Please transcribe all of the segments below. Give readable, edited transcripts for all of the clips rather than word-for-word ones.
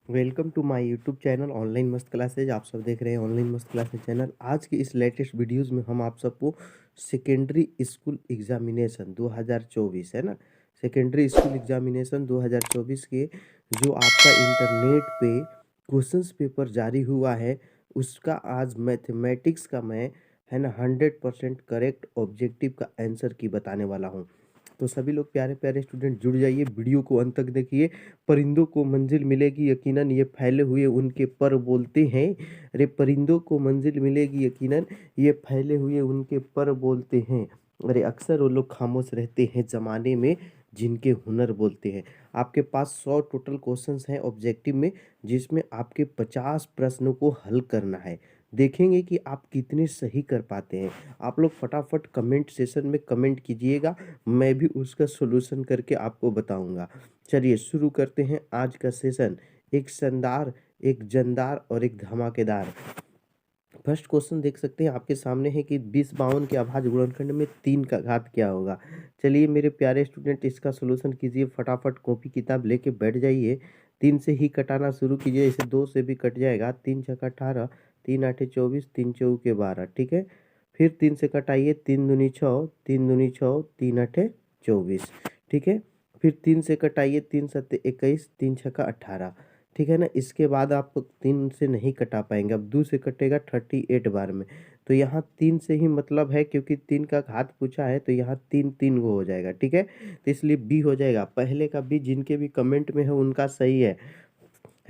Welcome to my YouTube channel online मस्त classes. आप सब देख रहे हैं ऑनलाइन मस्त क्लासेज चैनल। आज की इस लेटेस्ट वीडियोस में हम आप सबको सेकेंडरी स्कूल एग्जामिनेशन 2024 है ना, सेकेंडरी स्कूल एग्जामिनेशन 2024 के जो आपका इंटरनेट पे क्वेश्चंस पेपर जारी हुआ है उसका आज मैथमेटिक्स का मैं है ना 100% करेक्ट ऑब्जेक्टिव का आंसर की बताने वाला हूँ। तो सभी लोग प्यारे प्यारे स्टूडेंट जुड़ जाइए, वीडियो को अंत तक देखिए। परिंदों को मंजिल मिलेगी यकीनन, ये फैले हुए उनके पर बोलते हैं। अरे परिंदों को मंजिल मिलेगी यकीनन, ये फैले हुए उनके पर बोलते हैं। अरे अक्सर वो लोग खामोश रहते हैं जमाने में जिनके हुनर बोलते हैं। आपके पास 100 टोटल क्वेश्चंस हैं ऑब्जेक्टिव में, जिसमें आपके 50 प्रश्नों को हल करना है। देखेंगे कि आप कितने सही कर पाते हैं। आप लोग फटाफट कमेंट सेशन में कमेंट कीजिएगा, मैं भी उसका सॉल्यूशन करके आपको बताऊंगा। चलिए शुरू करते हैं आज का सेशन। एक शानदार, एक जानदार और एक धमाकेदार। फर्स्ट क्वेश्चन देख सकते हैं आपके सामने है कि 20 52 के अभाज्य गुणनखंड में 3 का घात क्या होगा। चलिए मेरे प्यारे स्टूडेंट इसका सॉल्यूशन कीजिए, फटाफट कॉपी किताब लेके बैठ जाइए। 3 से ही कटाना शुरू कीजिए, इसे 2 से भी कट जाएगा। 3 छक्का 18, 3 आठे 24, 3 चौके 12, ठीक है। फिर 3 से कटाइए, 3 दूनी 6, 3 दूनी 6, 3 आठे 24, ठीक है। फिर 3 से कटाइए, 3 सत्ते 21, 3 छक्का 18, ठीक है ना। इसके बाद आप 3 से नहीं कटा पाएंगे, अब 2 से कटेगा 38 बार में। तो यहाँ 3 से ही मतलब है, क्योंकि 3 का घात पूछा है तो यहाँ 3 3 गो हो जाएगा, ठीक है। तो इसलिए बी हो जाएगा। पहले का बी जिनके भी कमेंट में है उनका सही है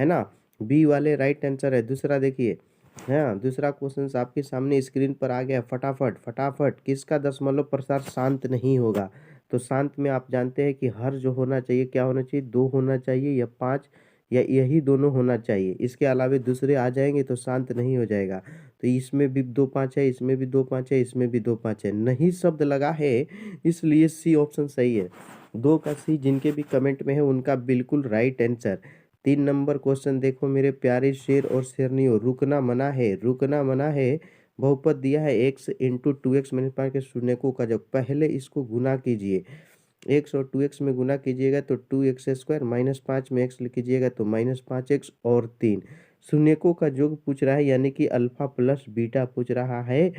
ना। बी वाले राइट आंसर है। दूसरा देखिए, हाँ दूसरा क्वेश्चन आपके सामने स्क्रीन पर आ गया। फटाफट फटाफट, किसका दशमलव प्रसार शांत नहीं होगा। तो शांत में आप जानते हैं कि हर जो होना चाहिए, क्या होना चाहिए, 2 होना चाहिए या 5, या यही दोनों होना चाहिए। इसके अलावा दूसरे आ जाएंगे तो शांत नहीं हो जाएगा। तो इसमें भी 2 5 है, इसमें भी 2 5 है, इसमें भी 2 5 है, नहीं शब्द लगा है, इसलिए सी ऑप्शन सही है। 2 का सी जिनके भी कमेंट में है उनका बिल्कुल राइट आंसर। 3 नंबर क्वेश्चन देखो मेरे प्यारे शेर और शेरनियों, रुकना मना है, रुकना मना है। बहुपद दिया है x इंटू 2x माइनस 5 के शून्यकों का जब, पहले इसको गुना कीजिए। x और 2x में गुना कीजिएगा तो 2x² माइनस 5 में x लिख कीजिएगा तो -5x और 3। शून्यकों का योग पूछ रहा है, यानी कि अल्फा प्लस बीटा पूछ रहा है,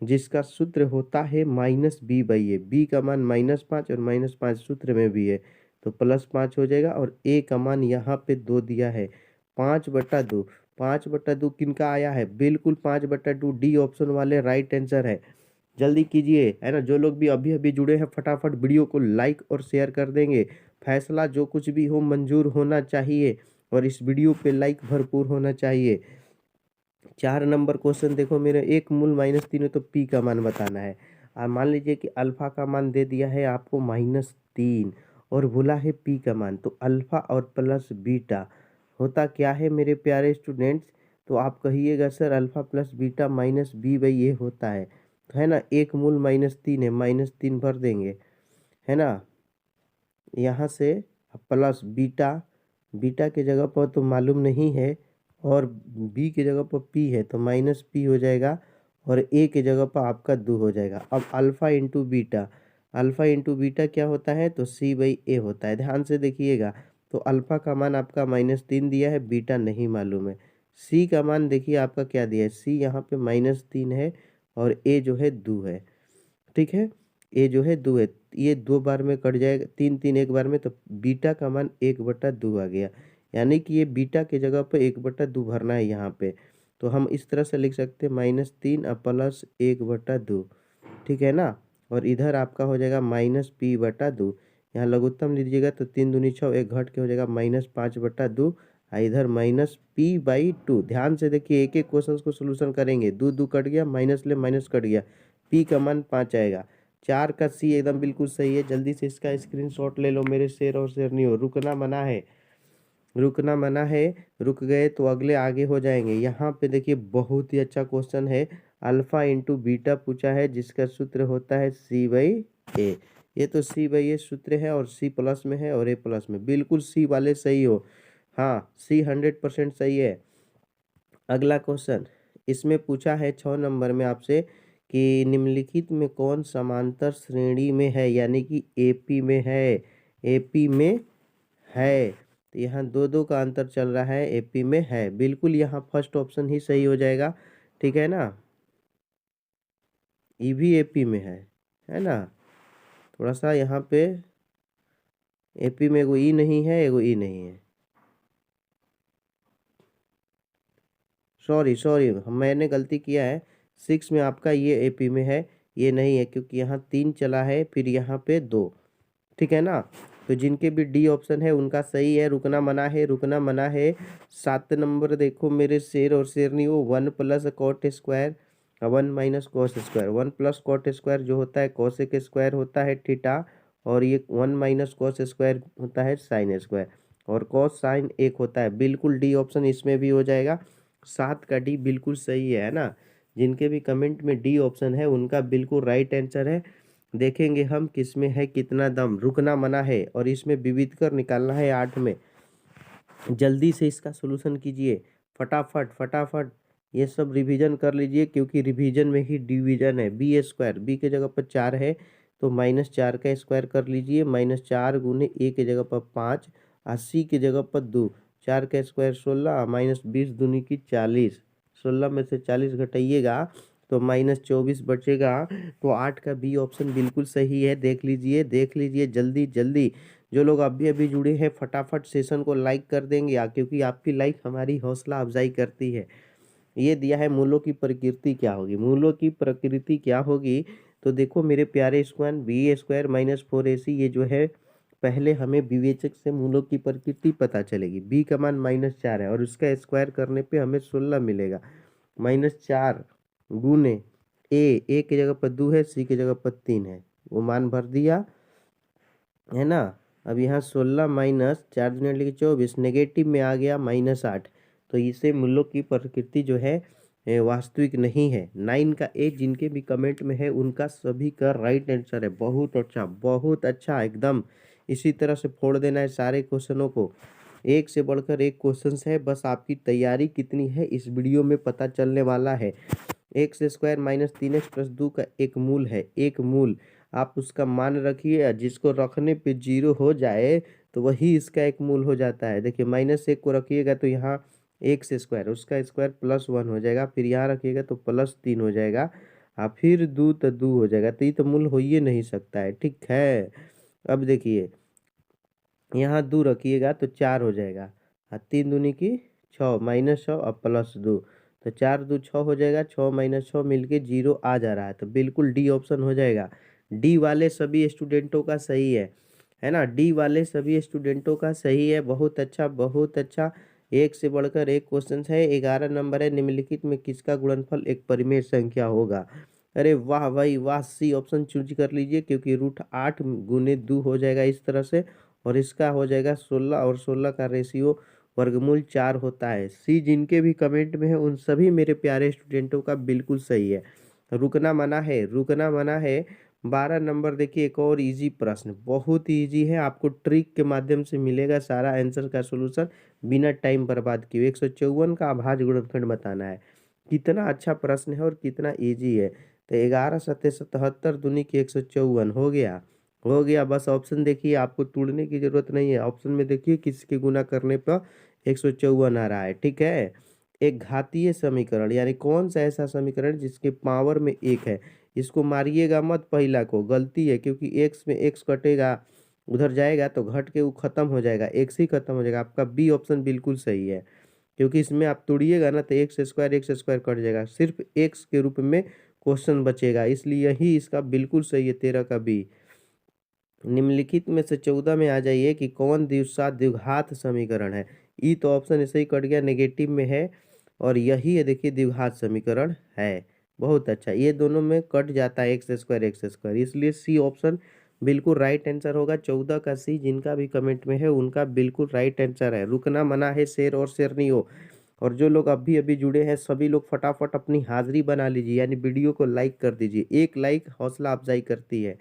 जिसका सूत्र होता है -b/a। b का मान -5 और -5 सूत्र में भी है, तो +5 हो जाएगा। और a का मान यहाँ पे 2 दिया है, 5/2। 5/2 किनका आया है, बिल्कुल 5/2 डी ऑप्शन वाले राइट आंसर है। जल्दी कीजिए, है ना। जो लोग भी अभी अभी जुड़े हैं फटाफट वीडियो को लाइक और शेयर कर देंगे। फैसला जो कुछ भी हो मंजूर होना चाहिए, और इस वीडियो पे लाइक भरपूर होना चाहिए। 4 नंबर क्वेश्चन देखो मेरे, एक मूल -3 है तो पी का मान बताना है। मान लीजिए कि अल्फा का मान दे दिया है आपको -3 और बोला है पी का मान, तो अल्फा और प्लस बीटा होता क्या है मेरे प्यारे स्टूडेंट्स। तो आप कहिएगा sir alpha plus beta -b/a होता है, तो है ना। एक मूल -3 है, -3 भर देंगे, है ना। यहाँ से प्लस बीटा, बीटा के जगह पर तो मालूम नहीं है, और बी के जगह पर पी है तो -p हो जाएगा, और ए के जगह पर आपका 2 हो जाएगा। अब alpha into beta, alpha into beta क्या होता है, तो c/a होता है। ध्यान से देखिएगा, तो अल्फ़ा का मान आपका -3 दिया है, बीटा नहीं मालूम है। सी का मान देखिए आपका क्या दिया है, सी यहाँ पे -3 है, और ए जो है 2 है, ठीक है। ए जो है 2 है, ये 2 बार में कट जाएगा, 3 3 एक बार में, तो बीटा का मान 1/2 आ गया। यानी कि ये बीटा की जगह पे 1/2 भरना है यहाँ पे। तो हम इस तरह से लिख सकते हैं -3 प्लस 1/2, ठीक है ना। और इधर आपका हो जाएगा -p/2। यहाँ लघुत्तम लीजिएगा तो 3 दूनी 6, एक घट के हो जाएगा -5/2, इधर -p/2। ध्यान से देखिए, एक एक क्वेश्चन को सोल्यूशन करेंगे। 2 2 कट गया, माइनस ले माइनस कट गया, पी का मान 5 आएगा। 4 का सी एकदम बिल्कुल सही है। जल्दी से इसका स्क्रीनशॉट ले लो मेरे शेर और शेरनियों, रुकना मना है, रुकना मना है। रुक गए तो अगले आगे हो जाएंगे। यहाँ पे देखिए बहुत ही अच्छा क्वेश्चन है, अल्फा इंटू बीटा पूछा है, जिसका सूत्र होता है c/a। ये तो c/a सूत्र है, और c प्लस में है और a प्लस में, बिल्कुल c वाले सही हो। हाँ c 100% सही है। अगला क्वेश्चन इसमें पूछा है 6 नंबर में आपसे, कि निम्नलिखित में कौन समांतर श्रेणी में है, यानी कि एपी में है, एपी में है। तो यहाँ 2-2 का अंतर चल रहा है, एपी में है। बिल्कुल यहाँ फर्स्ट ऑप्शन ही सही हो जाएगा, ठीक है ना? ई भी एपी में है ना? थोड़ा-सा यहाँ पे एपी में एगो ई नहीं है, एगो ई नहीं है। सॉरी मैंने गलती किया है। 6 में आपका ये एपी में है, ये नहीं है क्योंकि यहाँ 3 चला है, फिर यहाँ पे 2, ठीक है ना? तो जिनके भी डी ऑप्शन है उनका सही है। रुकना मना है, रुकना मना है। 7 नंबर देखो मेरे शेर और शेरनी, वो 1 plus cot square 1 minus cos square. 1 plus cot square जो होता है कॉसेक स्क्वायर होता है थीटा, और ये 1 माइनस कॉस स्क्वायर होता है साइन स्क्वायर, और कॉस साइन एक होता है। बिल्कुल डी ऑप्शन इसमें भी हो जाएगा। 7 का डी बिल्कुल सही है ना? जिनके भी कमेंट में डी ऑप्शन है उनका बिल्कुल राइट आंसर है। देखेंगे हम किसमें है कितना दम। रुकना मना है और इसमें विविध कर निकालना है 8 में। जल्दी से इसका सॉल्यूशन कीजिए, फटाफट फटाफट। ये सब रिवीजन कर लीजिए क्योंकि रिवीजन में ही डिवीजन है। बी स्क्वायर, बी के जगह पर 4 है तो -4 का स्क्वायर कर लीजिए। -4 गुने ए के जगह पर 5 और सी की जगह पर 2। 4 का स्क्वायर 16 -20 दूनी की 40। 16 में से 40 घटाइएगा तो -24 बचेगा। तो 8 का बी ऑप्शन बिल्कुल सही है। देख लीजिए जल्दी जल्दी। जो लोग अभी अभी जुड़े हैं फटाफट सेशन को लाइक कर देंगे क्योंकि आपकी लाइक हमारी हौसला अफजाई करती है। ये दिया है मूलों की प्रकृति क्या होगी। मूलों की प्रकृति क्या होगी तो देखो मेरे प्यारे स्क्वायर, बी स्क्वायर -4ac ये जो है, पहले हमें विवेचक से मूलों की प्रकृति पता चलेगी। बी का मान -4 है और उसका स्क्वायर करने पे हमें 16 मिलेगा। -4 गुने ए की जगह पर 2 है, सी की जगह पर 3 है, वो मान भर दिया है ना? अब यहाँ 16 माइनस 4 दूनी 24 नेगेटिव में आ गया -8। तो इसे मूलों की प्रकृति जो है वास्तविक नहीं है। 9 का ए जिनके भी कमेंट में है उनका सभी का राइट आंसर है। बहुत अच्छा एकदम। इसी तरह से फोड़ देना है सारे क्वेश्चनों को। एक से बढ़कर एक क्वेश्चन है, बस आपकी तैयारी कितनी है इस वीडियो में पता चलने वाला है। एक्स स्क्वायर -3x प्लस 2 का एक मूल है, एक मूल आप उसका मान रखिए, जिसको रखने पे 0 हो जाए तो वही इसका एक मूल हो जाता है। देखिए -1 को रखिएगा तो यहाँ एक्स स्क्वायर, उसका स्क्वायर +1 हो जाएगा, फिर यहाँ रखिएगा तो +3 हो जाएगा, और फिर 2 तो 2 हो जाएगा। तो ये तो मूल हो ही नहीं सकता है, ठीक है। अब देखिए यहाँ 2 रखिएगा तो 4 हो जाएगा, और 3 दूनी की 6 -6 और +2, तो 4 2 6 हो जाएगा। 6 -6 मिलके 0 आ जा रहा है, तो बिल्कुल डी ऑप्शन हो जाएगा। डी वाले सभी स्टूडेंटों का सही है ना? डी वाले सभी स्टूडेंटों का सही है। बहुत अच्छा बहुत अच्छा। एक से बढ़कर एक क्वेश्चन है। 11 नंबर है, निम्नलिखित में किसका गुणनफल एक परिमेय संख्या होगा? अरे वाह भाई वाह, सी ऑप्शन चूज कर लीजिए क्योंकि √8 गुने 2 हो जाएगा इस तरह से, और इसका हो जाएगा 16, और 16 का रेशियो वर्गमूल 4 होता है। सी जिनके भी कमेंट में है उन सभी मेरे प्यारे स्टूडेंटों का बिल्कुल सही है। रुकना मना है, रुकना मना है। 12 नंबर देखिए, एक और इजी प्रश्न, बहुत ही इजी है। आपको ट्रिक के माध्यम से मिलेगा सारा आंसर का सॉल्यूशन बिना टाइम बर्बाद किए। 154 का अभाज्य गुणनखंड बताना है। कितना अच्छा प्रश्न है और कितना इजी है। तो 11 सत्ते 77 दूनी की 154 हो गया, हो गया। बस ऑप्शन देखिए, आपको तोड़ने की जरूरत नहीं है। ऑप्शन में देखिए किसके गुना करने पर 154 आ रहा है, ठीक है। एक घातीय समीकरण यानी कौन सा ऐसा समीकरण जिसके पावर में 1 है। इसको मारिएगा मत, पहला को गलती है क्योंकि एक्स में एक्स कटेगा, उधर जाएगा तो घट के वो खत्म हो जाएगा, एक्स ही खत्म हो जाएगा। आपका बी ऑप्शन बिल्कुल सही है क्योंकि इसमें आप तोड़िएगा ना तो एक्स स्क्वायर कट जाएगा, सिर्फ एक्स के रूप में क्वेश्चन बचेगा, इसलिए यही इसका बिल्कुल सही है 13 का बी। निम्नलिखित में से 14 में आ जाइए कि कौन द्विघात समीकरण है। ई तो ऑप्शन ऐसे ही कट गया, नेगेटिव में है, और यही है देखिए द्विघात समीकरण है। बहुत अच्छा, ये दोनों में कट जाता है एक्स स्क्वायर, इसलिए सी ऑप्शन बिल्कुल राइट आंसर होगा। 14 का सी जिनका भी कमेंट में है उनका बिल्कुल राइट आंसर है। रुकना मना है, शेर और शेरनी हो। और जो लोग अभी अभी जुड़े हैं सभी लोग फटाफट अपनी हाजिरी बना लीजिए, यानी वीडियो को लाइक कर दीजिए। एक लाइक हौसला अफजाई करती है।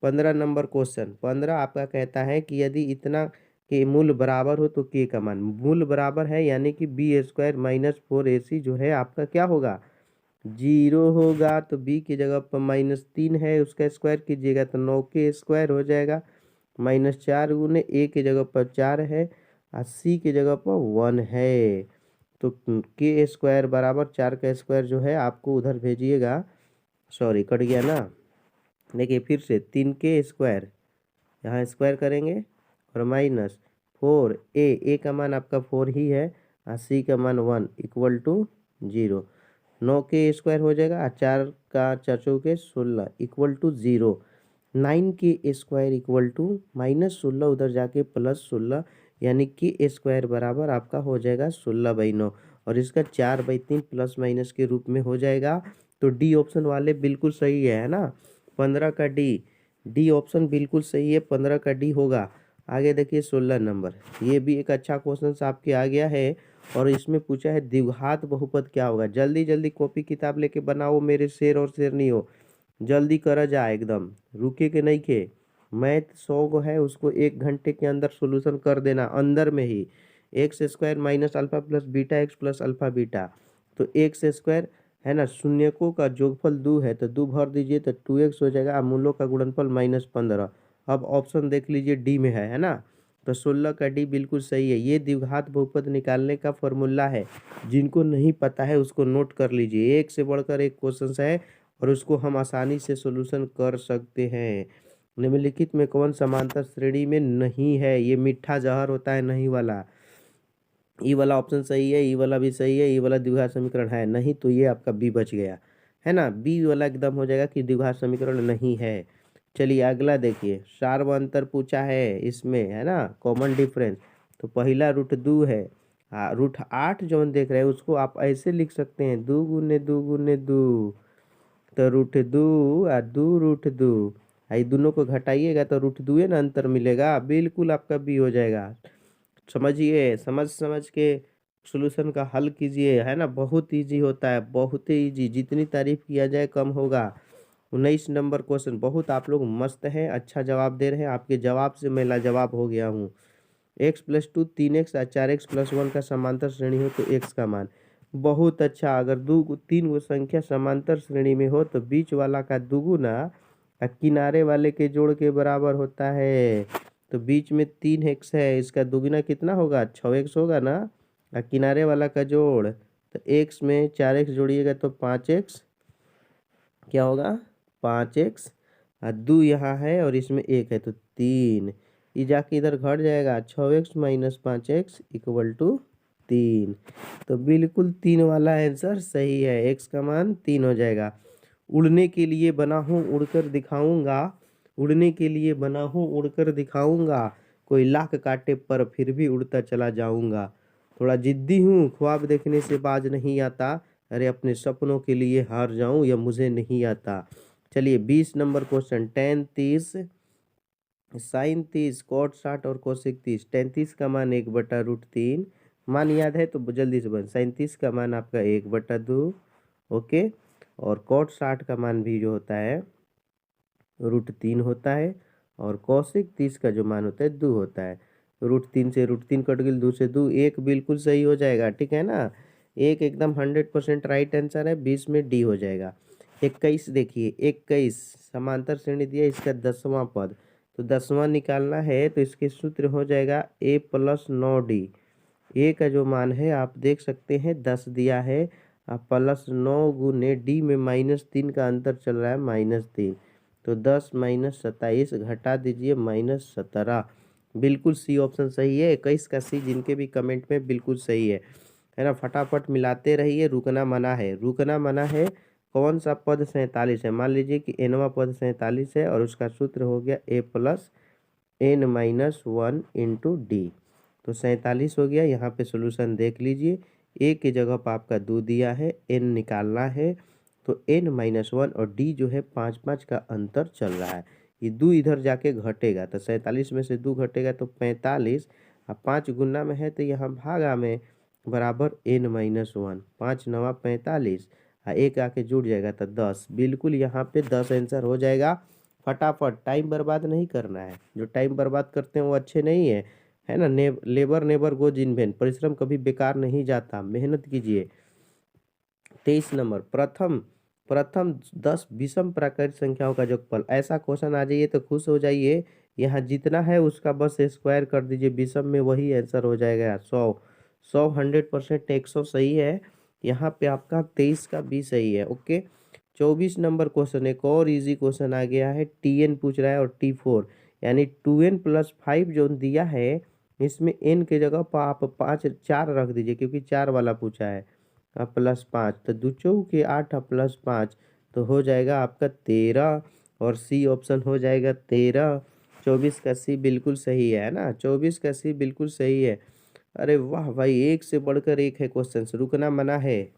15 नंबर क्वेश्चन, 15 आपका कहता है कि यदि इतना के मूल बराबर हो तो के का मान, मूल बराबर है यानी कि बी स्क्वायर -4ac जो है आपका क्या होगा, 0 होगा। तो बी की जगह पर -3 है, उसका स्क्वायर कीजिएगा तो 9 के स्क्वायर हो जाएगा। -4 गुने ए की जगह पर 4 है, सी के जगह पर 1 है। तो के स्क्वायर बराबर 4 का स्क्वायर जो है आपको उधर भेजिएगा। सॉरी कट गया ना। देखिए फिर से 3 के स्क्वायर यहाँ स्क्वायर करेंगे और माइनस 4 ए का मान आपका 4 ही है और सी का मान 1 इक्वल टू 0। 9 के स्क्वायर हो जाएगा और 4 का 4 चौके 16 इक्वल टू 0। 9 के स्क्वायर इक्वल टू -16 उधर जाके +16 यानी कि स्क्वायर बराबर आपका हो जाएगा 16/9 और इसका 4/3 प्लस माइनस के रूप में हो जाएगा। तो डी ऑप्शन वाले बिल्कुल सही है ना। 15 का डी ऑप्शन बिल्कुल सही है, 15 का डी होगा। आगे देखिए 16 नंबर, ये भी एक अच्छा क्वेश्चन आपके आ गया है और इसमें पूछा है द्विघात बहुपद क्या होगा। जल्दी जल्दी कॉपी किताब लेके बनाओ मेरे शेर और शेरनी हो, जल्दी करा जाए एकदम, रुके के नहीं के। मैथ 100 को है उसको 1 घंटे के अंदर सोल्यूशन कर देना अंदर में ही। X square minus alpha plus beta X plus alpha beta, तो एक्स स्क्वायर है ना, शून्यकों का जोगफल 2 है तो 2 भर दीजिए तो 2x हो जाएगा। मूलों का गुणनफल -15। अब ऑप्शन देख लीजिए डी में है ना। तो 16 का डी बिल्कुल सही है। ये द्विघात बहुपद निकालने का फॉर्मूला है, जिनको नहीं पता है उसको नोट कर लीजिए। एक से बढ़कर एक क्वेश्चन है और उसको हम आसानी से सोल्यूशन कर सकते हैं। निम्नलिखित में कौन समांतर श्रेणी में नहीं है। ये मीठा जहर होता है नहीं वाला। ई वाला ऑप्शन सही है, ई वाला भी सही है, ई वाला द्विघात समीकरण है नहीं, तो ये आपका बी बच गया है ना। बी वाला एकदम हो जाएगा कि द्विघात समीकरण नहीं है। चलिए अगला देखिए, सार्व अंतर पूछा है इसमें है ना, कॉमन डिफरेंस। तो पहला √2 है। √8 जो हम देख रहे हैं उसको आप ऐसे लिख सकते हैं 2 गुने 2 गुने 2, तो √2 और 2 √2, ये दोनों को घटाइएगा तो √2 ना अंतर मिलेगा। बिल्कुल आपका बी हो जाएगा। समझिए, समझ के सॉल्यूशन का हल कीजिए है ना। बहुत इजी होता है, बहुत ही इजी, जितनी तारीफ किया जाए कम होगा। 19 नंबर क्वेश्चन, बहुत आप लोग मस्त हैं, अच्छा जवाब दे रहे हैं। आपके जवाब से मैं लाजवाब हो गया हूँ। x+2 3x और 4x+1 का समांतर श्रेणी हो तो x का मान। बहुत अच्छा, अगर तीन गो संख्या समांतर श्रेणी में हो तो बीच वाला का दुगुना और किनारे वाले के जोड़ के बराबर होता है। तो बीच में 3x है, इसका दुगुना कितना होगा 6x होगा ना, और किनारे वाला का जोड़ तो x में 4x जोड़िएगा तो 5x क्या होगा 5x, और 2 यहाँ है और इसमें 1 है तो 3। ये जाके इधर घट जाएगा 6x - 5x इक्वल टू 3। तो बिल्कुल 3 वाला आंसर सही है, x का मान 3 हो जाएगा। उड़ने के लिए बना हूँ उड़कर दिखाऊंगा, उड़ने के लिए बना हूँ उड़कर दिखाऊंगा, कोई लाख काटे पर फिर भी उड़ता चला जाऊंगा। थोड़ा जिद्दी हूँ, ख्वाब देखने से बाज नहीं आता, अरे अपने सपनों के लिए हार जाऊं या मुझे नहीं आता। चलिए 20 number question, tan 30 sin 30 cot 60 और cosec 30। tan 30 का मान 1/√3, मान याद है तो जल्दी से बन। sin 30 का मान आपका 1/2 ओके, और cot 60 का मान भी जो होता है √3 होता है, और cosec 30 का जो मान होता है 2 होता है। √3 से √3 कट गई, 2 से 2 1 बिल्कुल सही हो जाएगा, ठीक है ना। एक एकदम 100% राइट आंसर है, 20 में डी हो जाएगा। 21 देखिए, 21 समांतर श्रेणी दिया, इसका 10वां पद, तो 10वां निकालना है तो इसके सूत्र हो जाएगा a + 9d। ए का जो मान है आप देख सकते हैं 10 दिया है, +9 गुने डी में -3 का अंतर चल रहा है -3, तो 10 - 27 घटा दीजिए -17। बिल्कुल सी ऑप्शन सही है। 21 का सी जिनके भी कमेंट में बिल्कुल सही है ना। फटाफट मिलाते रहिए, रुकना मना है, रुकना मना है। कौन सा पद 47 है, मान लीजिए कि nवां पद 47 है और उसका सूत्र हो गया a + n - 1 इंटू डी। तो 47 हो गया। यहाँ पे सोल्यूशन देख लीजिए, ए की जगह पर आपका 2 दिया है, n निकालना है तो n - 1 और d जो है 5 का अंतर चल रहा है। ये 2 इधर जाके घटेगा तो 47 में से 2 घटेगा तो 45, अब 5 गुना में है तो यहाँ भागा में बराबर n - 1, 5 × 9 = 45, एक आके जुड़ जाएगा तो 10। बिल्कुल यहाँ पे 10 आंसर हो जाएगा। फटाफट, टाइम बर्बाद नहीं करना है, जो टाइम बर्बाद करते हैं वो अच्छे नहीं है ना। Labour never goes in when, परिश्रम कभी बेकार नहीं जाता, मेहनत कीजिए। 23 नंबर, प्रथम प्रथम 10 विषम प्राकृत संख्याओं का जोगफल। ऐसा क्वेश्चन आ जाइए तो खुश हो जाइए, यहाँ जितना है उसका बस स्क्वायर कर दीजिए, विषम में वही आंसर हो जाएगा 100। 100 100% 100 सही है। यहाँ पे आपका 23 का बी सही है। ओके, 24 नंबर क्वेश्चन, एक और इजी क्वेश्चन आ गया है। टीएन पूछ रहा है और T4, यानी 2n+5 जो दिया है, इसमें n के जगह पर आप 4 रख दीजिए, क्योंकि 4 वाला पूछा है। +5 तो 2 चौके 8 +5 तो हो जाएगा आपका 13, और सी ऑप्शन हो जाएगा 13। 24 का सी बिल्कुल सही है ना, 24 का सी बिल्कुल सही है। अरे वाह भाई, एक से बढ़कर एक है क्वेश्चन, रुकना मना है।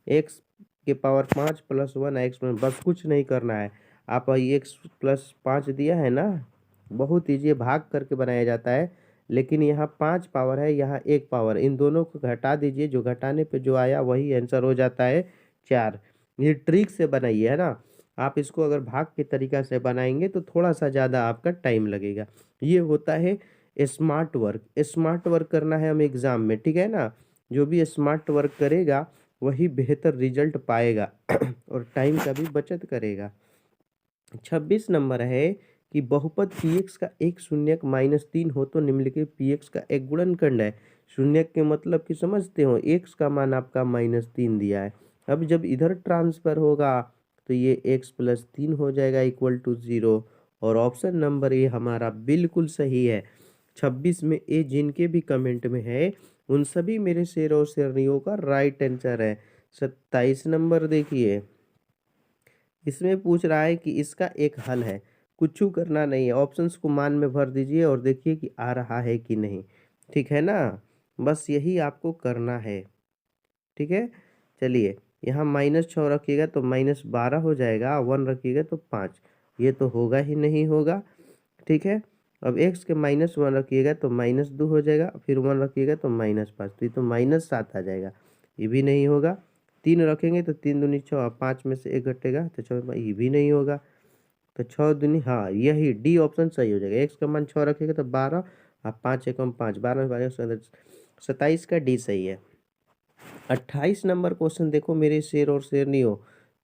एक्स के पावर 5 + 1 एक्स, बस कुछ नहीं करना है। आप x+5 दिया है ना, बहुत ईजी, भाग करके बनाया जाता है, लेकिन यहाँ 5 पावर है, यहाँ 1 पावर, इन दोनों को घटा दीजिए, जो घटाने पे जो आया वही आंसर हो जाता है 4। ये ट्रिक से बनाइए, है ना। आप इसको अगर भाग के तरीका से बनाएंगे तो थोड़ा सा ज़्यादा आपका टाइम लगेगा। ये होता है स्मार्ट वर्क। स्मार्ट वर्क करना है हमें एग्ज़ाम में, ठीक है ना। जो भी स्मार्ट वर्क करेगा वही बेहतर रिजल्ट पाएगा और टाइम का भी बचत करेगा। 26 नंबर है कि बहुपद px का एक शून्यक -3 हो तो निम्नलिखित px का एक गुणनखंड है। शून्यक के मतलब कि समझते हो, x का मान आपका -3 दिया है। अब जब इधर ट्रांसफर होगा तो ये x+3 हो जाएगा =0, और ऑप्शन नंबर ए हमारा बिल्कुल सही है। 26 में ए जिनके भी कमेंट में है उन सभी मेरे शेर और शेरनियों का राइट आंसर है। 27 नंबर देखिए, इसमें पूछ रहा है कि इसका एक हल है। कुछ करना नहीं है, ऑप्शंस को मान में भर दीजिए और देखिए कि आ रहा है कि नहीं, ठीक है ना। बस यही आपको करना है, ठीक है। चलिए, यहाँ -6 रखिएगा तो -12 हो जाएगा, 1 रखिएगा तो 5, ये तो होगा ही नहीं होगा, ठीक है। अब x के -1 रखिएगा तो -2 हो जाएगा, फिर 1 रखिएगा तो -5, तो ये तो -7 आ जाएगा, ये भी नहीं होगा। 3 रखेंगे तो 3 दूनी 6, 5 में से 1 घटेगा तो 6, ये भी नहीं होगा। तो 6 दूनी, हाँ यही डी ऑप्शन सही हो जाएगा। x का मान 6 रखेगा तो 12, 5 एकम 5, 12 12 27 का डी सही है। 28 नंबर क्वेश्चन देखो मेरे शेर और शेरनियों,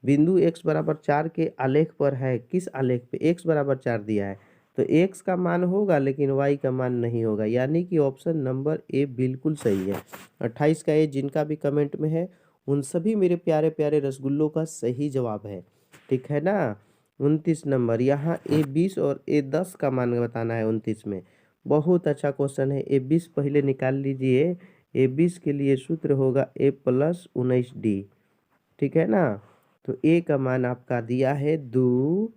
बिंदु x बराबर 4 के आलेख पर है। किस आलेख पे? x बराबर 4 दिया है, तो x का मान होगा लेकिन y का मान नहीं होगा, यानी कि ऑप्शन नंबर ए बिल्कुल सही है। 28 का ए जिनका भी कमेंट में है उन सभी मेरे प्यारे प्यारे रसगुल्लों का सही जवाब है, ठीक है ना। 29 नंबर, यहाँ a20 और a10 का मान बताना है। 29 में बहुत अच्छा क्वेश्चन है। a20 पहले निकाल लीजिए। a20 के लिए सूत्र होगा a+19d, ठीक है ना। तो a का मान आपका दिया है 2,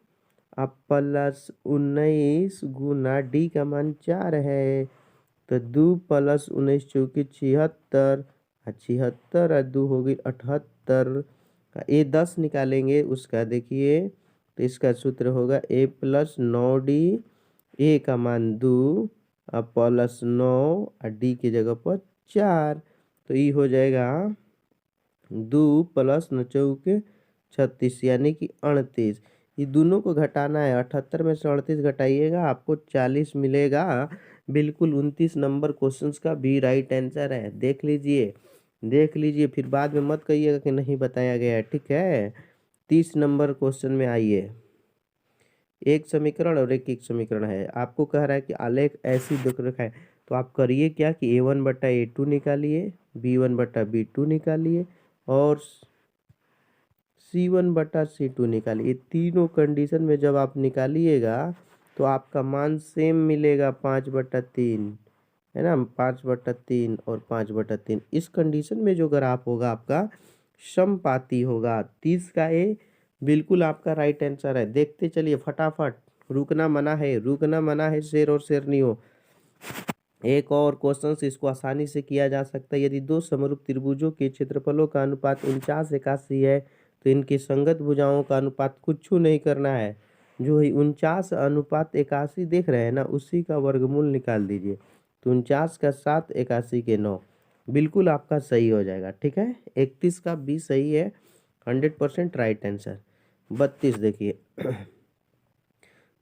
अब +19 गुना d का मान 4 है, तो 2 + 19 चौके 76, 76 और 2 हो गई 78 का a10 निकालेंगे उसका, देखिए तो इसका सूत्र होगा a+9d, a का मान 2 अब +9 और d की जगह पर 4, तो ये हो जाएगा 2 + 9 चौके 36, यानी कि 38। ये दोनों को घटाना है, 78 में से 38 घटाइएगा आपको 40 मिलेगा। बिल्कुल 29 नंबर क्वेश्चंस का भी राइट आंसर है। देख लीजिए, देख लीजिए, फिर बाद में मत कहिएगा कि नहीं बताया गया है, ठीक है। 30 नंबर क्वेश्चन में आइए। एक समीकरण और एक समीकरण है, आपको कह रहा है कि आलेख ऐसी दिख रखा है, तो आप करिए क्या कि a1/a2 निकालिए, b1/b2 निकालिए और c1/c2 निकालिए। तीनों कंडीशन में जब आप निकालिएगा तो आपका मान सेम मिलेगा 5/3, है ना। 5/3 और 5/3, इस कंडीशन में जो ग्राफ होगा आपका समपाती होगा। 30 का ए बिल्कुल आपका राइट आंसर है। देखते चलिए फटाफट, रुकना मना है, रुकना मना है शेर और शेरनियों। एक और क्वेश्चन, इसको आसानी से किया जा सकता है। यदि दो समरूप त्रिभुजों के क्षेत्रफलों का अनुपात 49:81 है तो इनकी संगत भुजाओं का अनुपात कुछ नहीं करना है। जो ही 49:81 देख रहे हैं ना, उसी का वर्गमूल निकाल दीजिए। तो 49 का 7, 81 के 9, बिल्कुल आपका सही हो जाएगा, ठीक है। 31 का बी सही है, 100% राइट आंसर। 32 देखिए,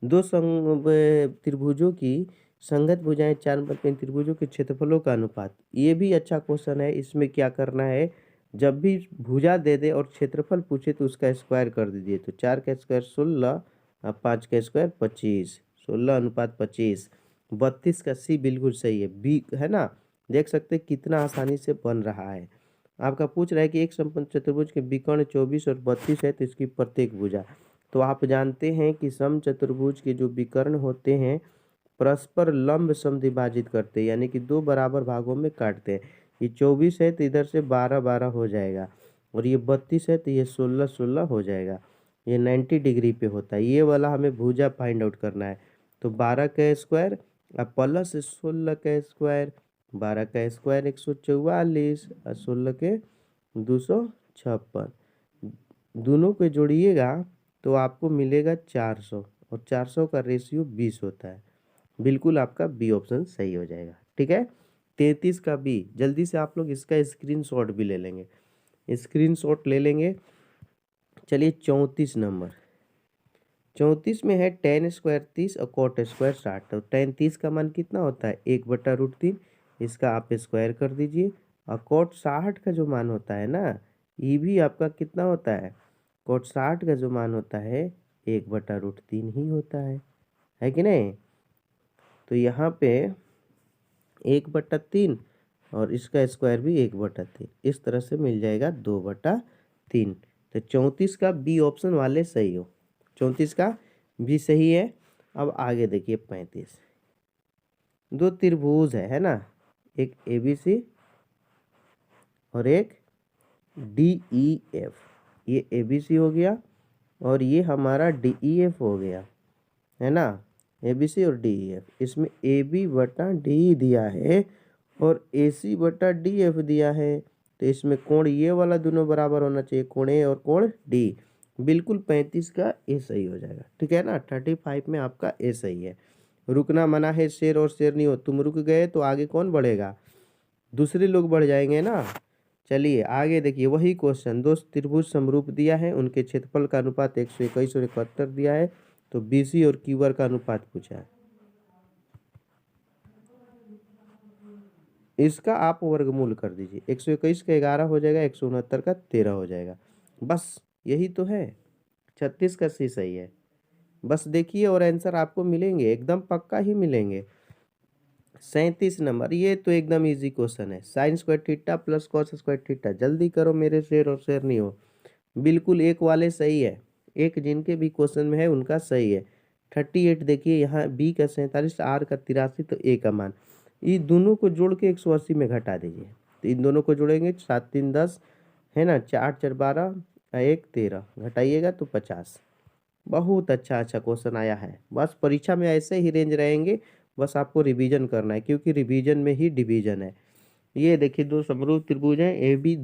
दो त्रिभुजों की संगत भुजाएं 4 त्रिभुजों के क्षेत्रफलों का अनुपात, ये भी अच्छा क्वेश्चन है। इसमें क्या करना है, जब भी भुजा दे दे और क्षेत्रफल पूछे तो उसका स्क्वायर कर दीजिए। तो 4 का स्क्वायर 16 और 5 का स्क्वायर 25, 16:25। 32 का सी बिल्कुल सही है। बी है ना, देख सकते हैं कितना आसानी से बन रहा है। आपका पूछ रहा है कि एक समप्रभ चतुर्भुज के विकर्ण 24 और 32 है तो इसकी प्रत्येक भुजा। तो आप जानते हैं कि समचतुर्भुज के जो विकर्ण होते हैं परस्पर लंब समद्विभाजित करते हैं, यानी कि दो बराबर भागों में काटते हैं। ये 24 है तो इधर से 12-12 हो जाएगा, और ये 32 है तो ये 16-16 हो जाएगा। ये 90 डिग्री पे होता है। ये वाला हमें भुजा फाइंड आउट करना है। तो 12 का स्क्वायर अब प्लस 16 का स्क्वायर, 12 का स्क्वायर 144 और 16 के 256। दोनों को जोड़िएगा तो आपको मिलेगा 400, और 400 का रेशियो 20 होता है। बिल्कुल आपका बी ऑप्शन सही हो जाएगा। ठीक है, 33 का बी। जल्दी से आप लोग इसका स्क्रीनशॉट भी ले लेंगे, स्क्रीनशॉट ले लेंगे। चलिए 34 नंबर, 34 में है tan स्क्वायर 30 और cot स्क्वायर 60। तो tan 30 का मान कितना होता है 1/√3, इसका आप स्क्वायर कर दीजिए। और cot 60 का जो मान होता है ना, ये भी आपका कितना होता है, cot 60 का जो मान होता है 1/√3 ही होता है कि नहीं। तो यहाँ पे 1/3 और इसका स्क्वायर भी 1/3, इस तरह से मिल जाएगा 2/3। तो 34 का बी ऑप्शन वाले सही हो, 34 का बी सही है। अब आगे देखिए 35। दो त्रिभुज है ना, एक ABC और एक DEF। ये ABC हो गया और ये हमारा DEF हो गया, है ना, ABC और DEF। इसमें AB/DE दिया है और AC/DF दिया है। तो इसमें कोण ये वाला दोनों बराबर होना चाहिए, कोण ए और कोण डी। बिल्कुल 35 का ए सही हो जाएगा। ठीक है ना, 35 में आपका ए सही है। रुकना मना है, शेर और शेर नहीं हो। तुम रुक गए तो आगे कौन बढ़ेगा, दूसरे लोग बढ़ जाएंगे ना। चलिए आगे देखिए, वही क्वेश्चन, दो त्रिभुज समरूप दिया है, उनके क्षेत्रफल का अनुपात 121 और 71 दिया है। तो BC और QR का अनुपात पूछा है। इसका आप वर्गमूल कर दीजिए, 121 का 11 हो जाएगा, 169 का 13 हो जाएगा। बस यही तो है, 36 का सी सही है। बस देखिए और आंसर आपको मिलेंगे, एकदम पक्का ही मिलेंगे। 37 नंबर, ये तो एकदम इजी क्वेश्चन है। Sine square theta plus cos square theta. जल्दी करो मेरे शेर और शेर नहीं हो। बिल्कुल एक वाले सही है, एक जिनके भी क्वेश्चन में है उनका सही है। 38 देखिए यहाँ, बी का 47, आर का 83, तो ए का मान। ये दोनों को जोड़ के 180 में घटा दीजिए। तो इन दोनों को जोड़ेंगे, 7 3 10 है ना, 4 4 12 1 13, घटाइएगा तो 50। बहुत अच्छा अच्छा क्वेश्चन आया है। बस परीक्षा में ऐसे ही रेंज रहेंगे, बस आपको रिवीजन करना है, क्योंकि रिवीजन में ही डिवीजन है। ये दो समरूप त्रिभुज हैं, AB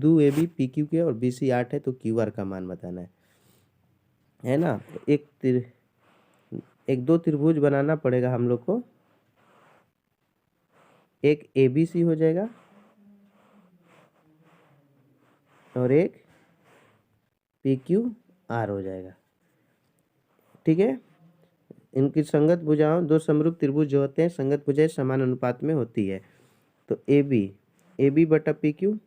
PQ के, और BC 8 है, तो QR का मान बताना है ना। तो एक दो त्रिभुज बनाना पड़ेगा हम लोग को। एक ABC हो जाएगा और एक PQR हो जाएगा। ठीक है, इनकी संगत भुजाओं, दो समरूप त्रिभुज जो होते हैं संगत भुजाएं समान अनुपात में होती है। तो AB/PQ,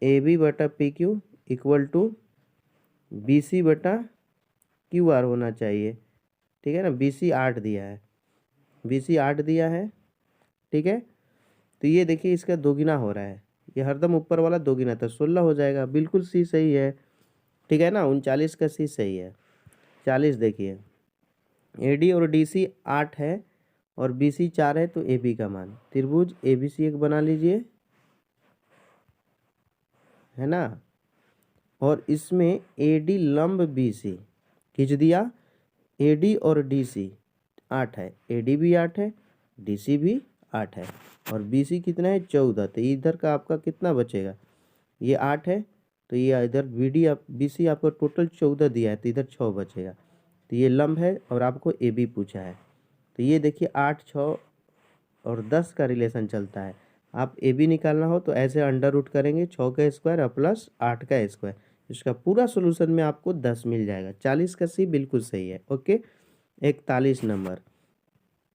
AB/PQ equal to BC/QR होना चाहिए। ठीक है ना, BC 8 दिया है, BC 8 दिया है। ठीक है, तो ये देखिए इसका दोगुना हो रहा है, ये हरदम ऊपर वाला दोगुना था, 16 हो जाएगा। बिल्कुल सी सही है। ठीक है ना, 39 का सी सही है। 40 देखिए, AD और DC 8 है और BC 4 है, तो AB का मान। त्रिभुज ABC एक बना लीजिए, है ना, और इसमें AD लंब BC खींच दिया। AD और DC 8 है, AD भी 8 है, DC भी 8 है, और BC कितना है 14। तो इधर का आपका कितना बचेगा, ये 8 है, तो ये इधर BC आपको टोटल 14 दिया है, तो इधर 6 बचेगा। तो ये लंब है और आपको AB पूछा है। तो ये देखिए 8 6 और 10 का रिलेशन चलता है। आप AB निकालना हो तो ऐसे अंडर रूट करेंगे, 6 का स्क्वायर और प्लस 8 का स्क्वायर। इसका पूरा सोल्यूशन में आपको 10 मिल जाएगा। 40 का सी बिल्कुल सही है। ओके, 41 नंबर,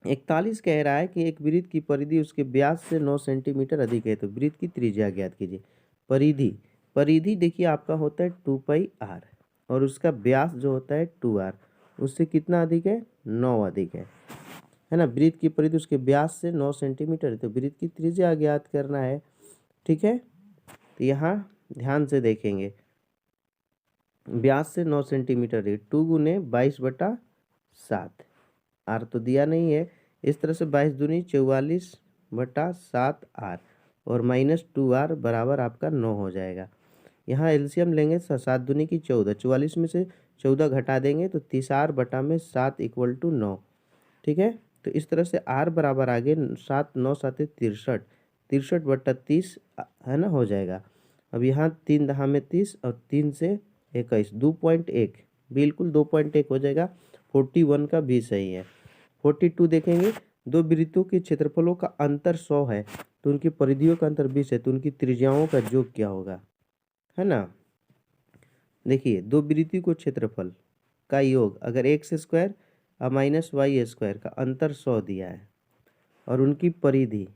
41 कह रहा है कि एक वृत्त की परिधि उसके व्यास से 9 सेंटीमीटर अधिक है, तो वृत्त की त्रिज्या ज्ञात कीजिए। परिधि, परिधि देखिए आपका होता है 2πr और उसका व्यास जो होता है 2r। उससे कितना अधिक है, 9 अधिक है ना। वृत्त की परिधि उसके व्यास से 9 सेंटीमीटर, तो वृत्त की त्रिज्या ज्ञात करना है। ठीक है, तो यहाँ ध्यान से देखेंगे, व्यास से 9 सेंटीमीटर है, 2 गुने 22/7, आर तो दिया नहीं है। इस तरह से 22 दूनी 44/7 आर और -2 आर बराबर आपका 9 हो जाएगा। यहाँ एलसीएम लेंगे, 7 दूनी की 14, 44 में से 14 घटा देंगे तो 30R/7 = 9। ठीक है, तो इस तरह से आर बराबर आगे 7 9 7 63, 63/30 है ना, हो जाएगा। अब यहाँ 3 दहा में 30 और 3 से 21, 2.1, बिल्कुल 2.1 हो जाएगा। 41 का भी सही है। 42 देखेंगे, दो वृत्तों के क्षेत्रफलों का अंतर 100 है तो उनकी परिधियों का अंतर 20 है, तो उनकी त्रिज्याओं का योग क्या होगा, है ना। देखिए, दो वृत्तों को क्षेत्रफल का योग अगर x² और -y² का अंतर 100 दिया है और उनकी परिधि,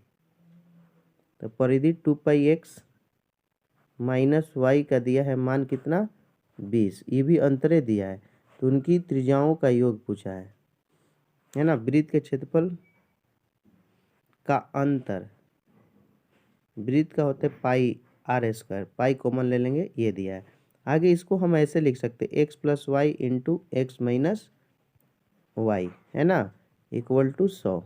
तो परिधि 2πx -y का दिया है मान कितना, 20, ये भी अंतरे दिया है, तो उनकी त्रिज्याओं का योग पूछा है ना। वृत्त के क्षेत्रफल का अंतर, वृत्त का होता है πr², पाई कॉमन ले लेंगे, ये दिया है। आगे इसको हम ऐसे लिख सकते हैं x + y × x - y, है ना, = 100।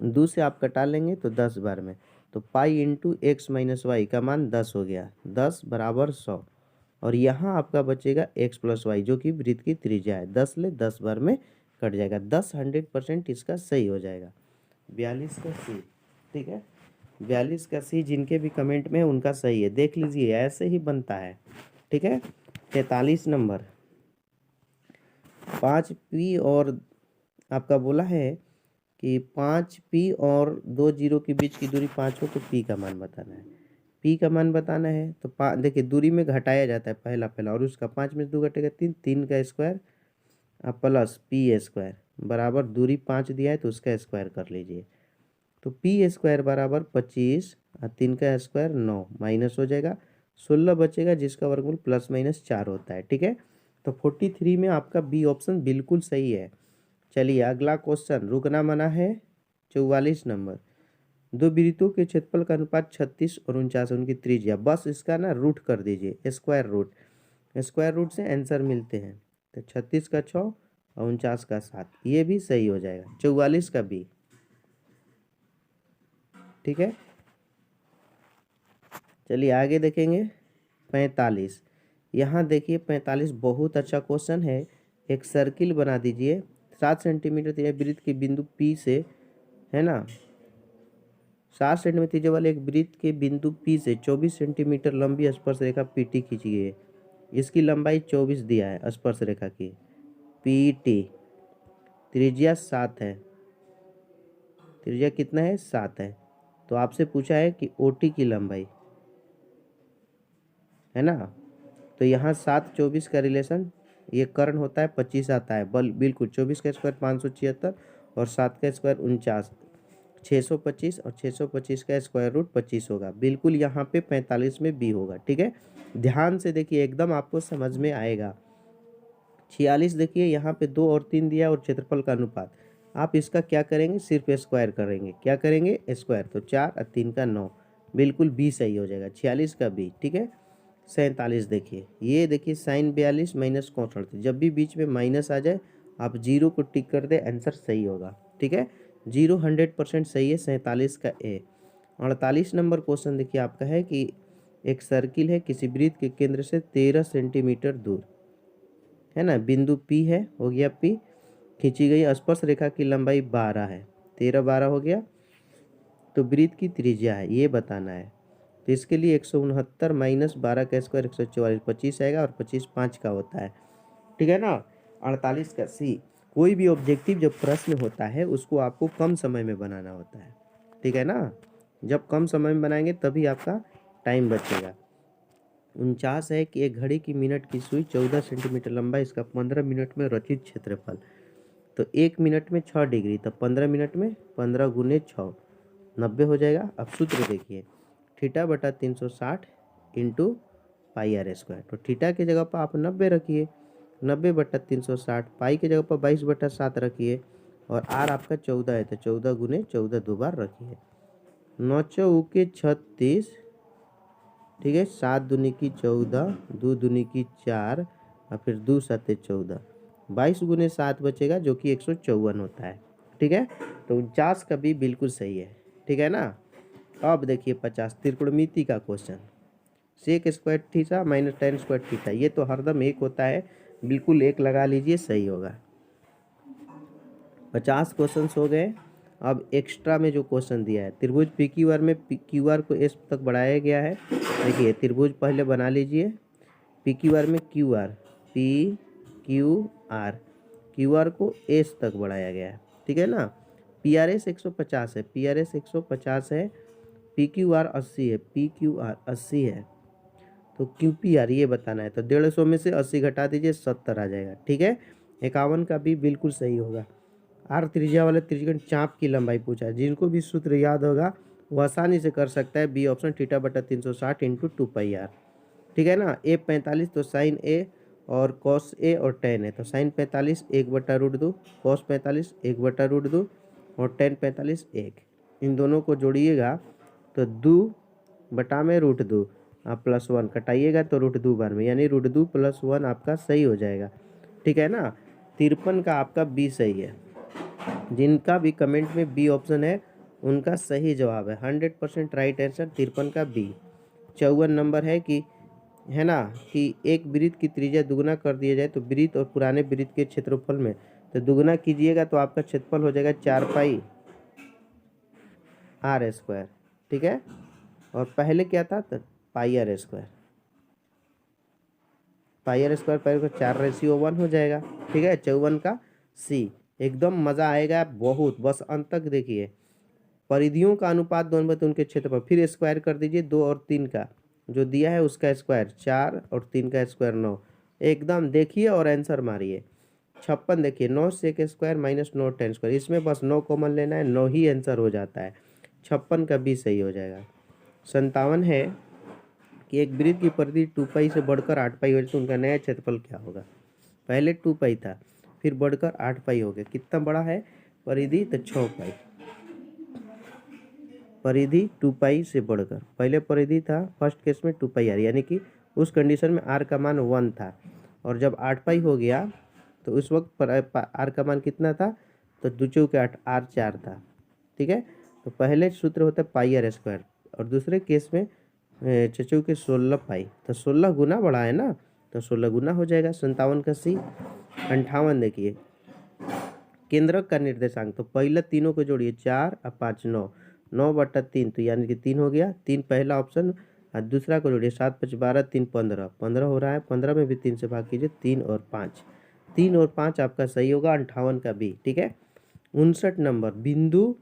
2 से आप कटा लेंगे तो 10 बार में, तो पाई × x - y का मान 10 हो गया, 10 = 100। और यहाँ आपका बचेगा x + y जो कि वृत्त की त्रिज्या है, 10 ले 10 बार में कट जाएगा, 10 100% इसका सही हो जाएगा। 42 का सी, ठीक है, 42 का सी जिनके भी कमेंट में है उनका सही है, देख लीजिए ऐसे ही बनता है। ठीक है, 43 नंबर, 5p और आपका बोला है कि 5p और 2 जीरो के बीच की दूरी 5 हो तो p का मान बताना है। p का मान बताना है तो देखिए दूरी में घटाया जाता है पहला और उसका 5 में से 2 घटेगा 3, 3 का स्क्वायर प्लस p² बराबर दूरी 5 दिया है तो उसका स्क्वायर कर लीजिए, तो p² बराबर 25 और 3 का स्क्वायर 9 माइनस हो जाएगा, 16 बचेगा जिसका वर्गमूल +- 4 होता है। ठीक है, तो 43 में आपका बी ऑप्शन बिल्कुल सही है। चलिए अगला क्वेश्चन, रुकना मना है। 44 नंबर, दो वृत्तों के क्षेत्रफल का अनुपात 36 और 49, उनकी त्रिज्या, बस इसका ना रूट कर दीजिए, स्क्वायर रूट से आंसर मिलते हैं, तो 36 का 6 और 49 का 7, ये भी सही हो जाएगा। 44 का बी, ठीक है। चलिए आगे देखेंगे 45, यहाँ देखिए 45 बहुत अच्छा क्वेश्चन है। एक सर्किल बना दीजिए, 7 सेंटीमीटर त्रिज्या वृत्त के बिंदु P से, है ना, 7 सेंटीमीटर त्रिज्या वाले एक वृत्त के बिंदु P से 24 सेंटीमीटर लंबी स्पर्श रेखा PT खींची गई है। इसकी लंबाई 24 दिया है स्पर्श रेखा की, PT त्रिज्या 7 है, त्रिज्या कितना है, 7 है। तो आपसे पूछा है कि OT की लंबाई, है ना, तो यहाँ 7 24 का रिलेशन, ये कर्ण होता है 25 आता है, बिल्कुल 24 का स्क्वायर 576 और 7 का स्क्वायर 49, 625 और 625 का स्क्वायर रूट 25 होगा, बिल्कुल यहाँ पे 45 में बी होगा। ठीक है, ध्यान से देखिए एकदम आपको समझ में आएगा। 46 देखिए यहाँ पे 2 और 3 दिया और क्षेत्रफल का अनुपात, आप इसका क्या करेंगे, सिर्फ स्क्वायर करेंगे, क्या करेंगे, स्क्वायर, तो 4 और 3 का 9, बिल्कुल बी सही हो जाएगा, 46 का बी। ठीक है, 47 देखिए, ये देखिए sin 42 - 64, जब भी बीच में माइनस आ जाए आप जीरो को टिक कर दे, आंसर सही होगा। ठीक है, जीरो 100% सही है, 47 का ए। 48 नंबर क्वेश्चन देखिए आपका है कि एक सर्किल है किसी वृत्त के केंद्र से 13 सेंटीमीटर दूर, है ना, बिंदु P है, हो गया P, खींची गई स्पर्श रेखा की लंबाई 12 है, 13 12 हो गया, तो वृत्त की त्रिज्या है ये बताना है। तो इसके लिए 169 - 12 का स्क्वायर 144, 25 आएगा और 25 5 का होता है। ठीक है ना। 48 का सी, कोई भी ऑब्जेक्टिव जब प्रश्न होता है उसको आपको कम समय में बनाना होता है। ठीक है ना, जब कम समय में बनाएंगे तभी आपका टाइम बचेगा। 49 है कि एक घड़ी की मिनट की सुई 14 सेंटीमीटर लंबा, इसका 15 मिनट में रचित क्षेत्रफल, तो 1 मिनट में 6 डिग्री, तो 15 मिनट में 15 गुने 6, 90 हो जाएगा। अब सूत्र देखिए, θ/360 × πr², तो थीटा की जगह पर आप 90 रखिए, 90/360, पाई की जगह पर 22/7 रखिए और आर आपका 14 है तो 14 गुने 14 दो बार रखिए। 9 चौके 36, ठीक है, 7 दूनी की 14, 2 दूनी की 4 और फिर 2 सत्ते 14, 22 गुने 7 बचेगा जो कि 154 होता है। ठीक है, तो 49 का भी बिल्कुल सही है। ठीक है ना। अब देखिए 50 त्रिकोणमिति का question, sec square theta minus tan square theta, ये तो हरदम एक होता है, बिल्कुल एक लगा लीजिए, सही होगा। 50 क्वेश्चन हो गए। अब एक्स्ट्रा में जो क्वेश्चन दिया है, त्रिभुज पी क्यू आर में क्यू आर को एस तक बढ़ाया गया है। देखिए त्रिभुज पहले बना लीजिए, पी क्यू आर में Q R, P Q R को एस तक बढ़ाया गया है। ठीक है ना। पी आर एस 150 है, पी आर एस 150 है, पी क्यू आर 80 है, पी क्यू आर 80 है, तो क्यू पी आर ये बताना है। तो 150 में से 80 घटा दीजिए, 70 आ जाएगा। ठीक है, 51 का भी बिल्कुल सही होगा। आर त्रिज्या वाले त्रिकोण चाप की लंबाई पूछा है, जिनको भी सूत्र याद होगा वो आसानी से कर सकता है। बी ऑप्शन, थीटा/360 इंटू 2πr। ठीक है ना। ए 45 तो साइन ए और कॉस ए और टेन है, तो साइन 45 1/√2, कॉस 45 1/√2 और टेन 45 1। इन दोनों को जोड़िएगा तो 2 बटा में √2 आप +1 कटाइएगा तो √2 बार में, यानी √2 + 1 आपका सही हो जाएगा। ठीक है ना। 53 का आपका बी सही है। जिनका भी कमेंट में बी ऑप्शन है उनका सही जवाब है, 100% राइट आंसर 53 का बी। 54 नंबर है ना, कि एक वृत्त की त्रिज्या दुगुना कर दिया जाए तो वृत्त और पुराने वृत्त के क्षेत्रफल में, तो दुगुना कीजिएगा तो आपका क्षेत्रफल हो जाएगा 4πr²। ठीक है, और पहले क्या था, तो πr², πr² पहले 4:1 हो जाएगा। ठीक है, 54 का सी। एकदम मज़ा आएगा बहुत, बस अंत तक देखिए। परिधियों का अनुपात दोनों में, तो उनके क्षेत्रफल, फिर स्क्वायर कर दीजिए 2 और 3 का, जो दिया है उसका स्क्वायर 4 और 3 का स्क्वायर 9। एकदम देखिए और आंसर मारिए। 56 देखिए, 9 sec square minus 9 tan square, इसमें बस 9 कॉमन लेना है, 9 ही आंसर हो जाता है। 56 का भी सही हो जाएगा। 57 है कि एक वृत्त की परिधि 2π से बढ़कर 8π हो जाए तो उनका नया क्षेत्रफल क्या होगा। पहले 2π था, फिर बढ़कर 8π हो गया। कितना बड़ा है परिधि, तो 6π। परिधि 2π से बढ़कर, पहले परिधि था फर्स्ट केस में 2πr, यानी कि उस कंडीशन में r का मान 1 था, और जब 8π हो गया तो उस वक्त पर r का मान कितना था, तो 2 चौके 8, r 4 था। ठीक है, तो पहले सूत्र होता है πr², और दूसरे केस में 6 चौके 16π, तो 16 गुना बढ़ा है ना, तो 16 गुना हो जाएगा। 57 का सी। 58 देखिए, केंद्रक का निर्देशांक, तो पहले तीनों को जोड़िए, 4 और 5 9, 9/3, तो यानी कि 3 हो गया। 3 पहला ऑप्शन, और दूसरा को जोड़िए, 7 5 12, 3 15, 15 हो रहा है। 15 में भी 3 से भाग कीजिए, 3 और 5, 3 और 5 आपका सही होगा। 58 का बी। ठीक है। 59 नंबर, बिंदु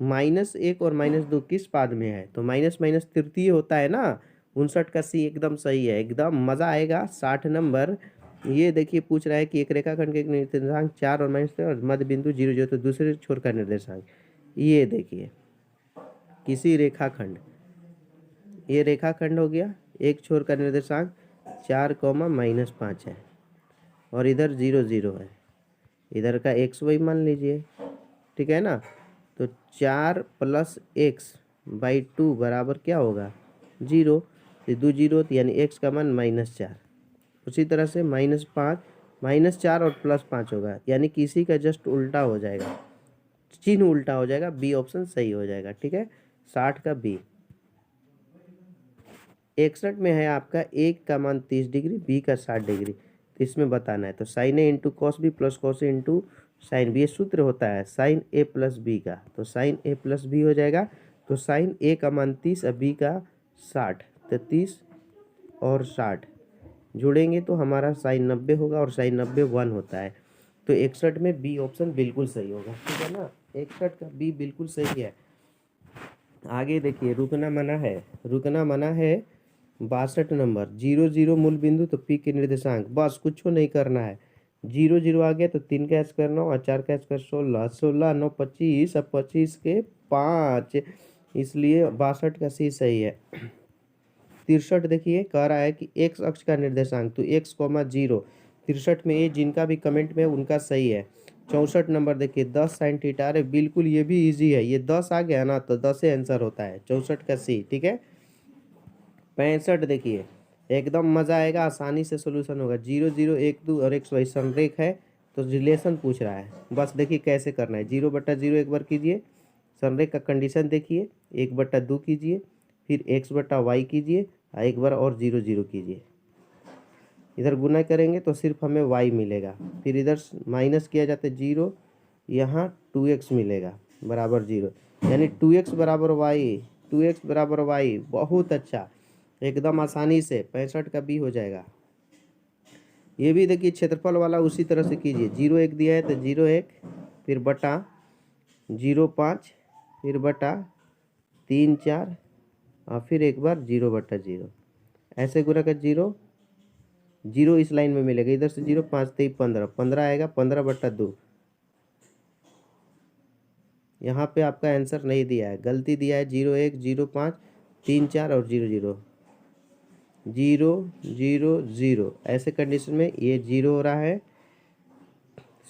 -1 और -2 किस पाद में है, तो माइनस माइनस तृतीय होता है ना। 59 का सी एकदम सही है, एकदम मज़ा आएगा। 60 नंबर, ये देखिए पूछ रहा है कि एक रेखाखंड के एक निर्देशांक 4 और -3 और मध्य बिंदु 0 0, तो दूसरे छोर का निर्देशांक। ये देखिए किसी रेखाखंड, ये रेखाखंड हो गया, एक छोर का निर्देशांक 4, -5 है, और इधर 0 0 है, इधर का XY मान लीजिए। ठीक है ना, तो 4 + x/2 बराबर क्या होगा, 0, तो 2 0, तो यानी x का मान -4। उसी तरह से -5, -4 और +5 होगा, यानी किसी का जस्ट उल्टा हो जाएगा, चिन्ह उल्टा हो जाएगा। बी ऑप्शन सही हो जाएगा। ठीक है, 60 का बी। 61 में है आपका एक का मान 30 डिग्री, बी का 60 डिग्री, तो इसमें बताना है। तो sine A into cos B plus cos A into sine B, ये सूत्र होता है साइन ए प्लस बी का, तो साइन ए प्लस बी हो जाएगा। तो साइन ए का मान 30 और बी का 60, तो 30 और 60 जोड़ेंगे तो हमारा साइन 90 होगा, और साइन 90 1 होता है। तो 61 में बी ऑप्शन बिल्कुल सही होगा। ठीक है ना, 61 का बी बिल्कुल सही है। आगे देखिए, रुकना मना है, रुकना मना है। 62 नंबर, 0 0 मूल बिंदु, तो पी के निर्देशांक, बस कुछ नहीं करना है। 0 0 आ गया तो 3 का स्क्वायर 9 और 4 का स्क्वायर 16, 16 9 25 और 25 के 5, इसलिए 62 का सी सही है। 63 देखिए, कह रहा है कि x अक्ष का निर्देशांक, तो x, 0, 63 में ए, जिनका भी कमेंट में है उनका सही है। 64 नंबर देखिए 10 साइन थीटा, अरे बिल्कुल ये भी इजी है, ये 10 आ गया ना तो 10 ही आंसर होता है, 64 का सी, ठीक है। 65 देखिए एकदम मज़ा आएगा, आसानी से सोल्यूशन होगा। 0 0 1 2 और एक वही संरेख है तो रिलेशन पूछ रहा है, बस देखिए कैसे करना है। 0/0 एक बार कीजिए, संरेख का कंडीशन देखिए, 1/2 कीजिए, फिर x/y कीजिए, एक बार और 0 0 कीजिए। इधर गुना करेंगे तो सिर्फ हमें y मिलेगा, फिर इधर माइनस किया जाता है 0, यहाँ 2x मिलेगा बराबर 0, यानी 2x बराबर y, 2x बराबर y। बहुत अच्छा, एकदम आसानी से 65 का बी हो जाएगा। ये भी देखिए क्षेत्रफल वाला उसी तरह से कीजिए, 0 1 दिया है तो 0 1, फिर बटा 0 5, फिर बटा 3 4, और फिर एक बार 0/0, ऐसे गुना कर 0 0 इस लाइन में मिलेगा, इधर से 0 5 3 15, 15 आएगा, 15/2। यहाँ पे आपका आंसर नहीं दिया है, गलती दिया है, 0 1 0 5 3 4 और 0 0 0 0 0, ऐसे कंडीशन में ये 0 हो रहा है,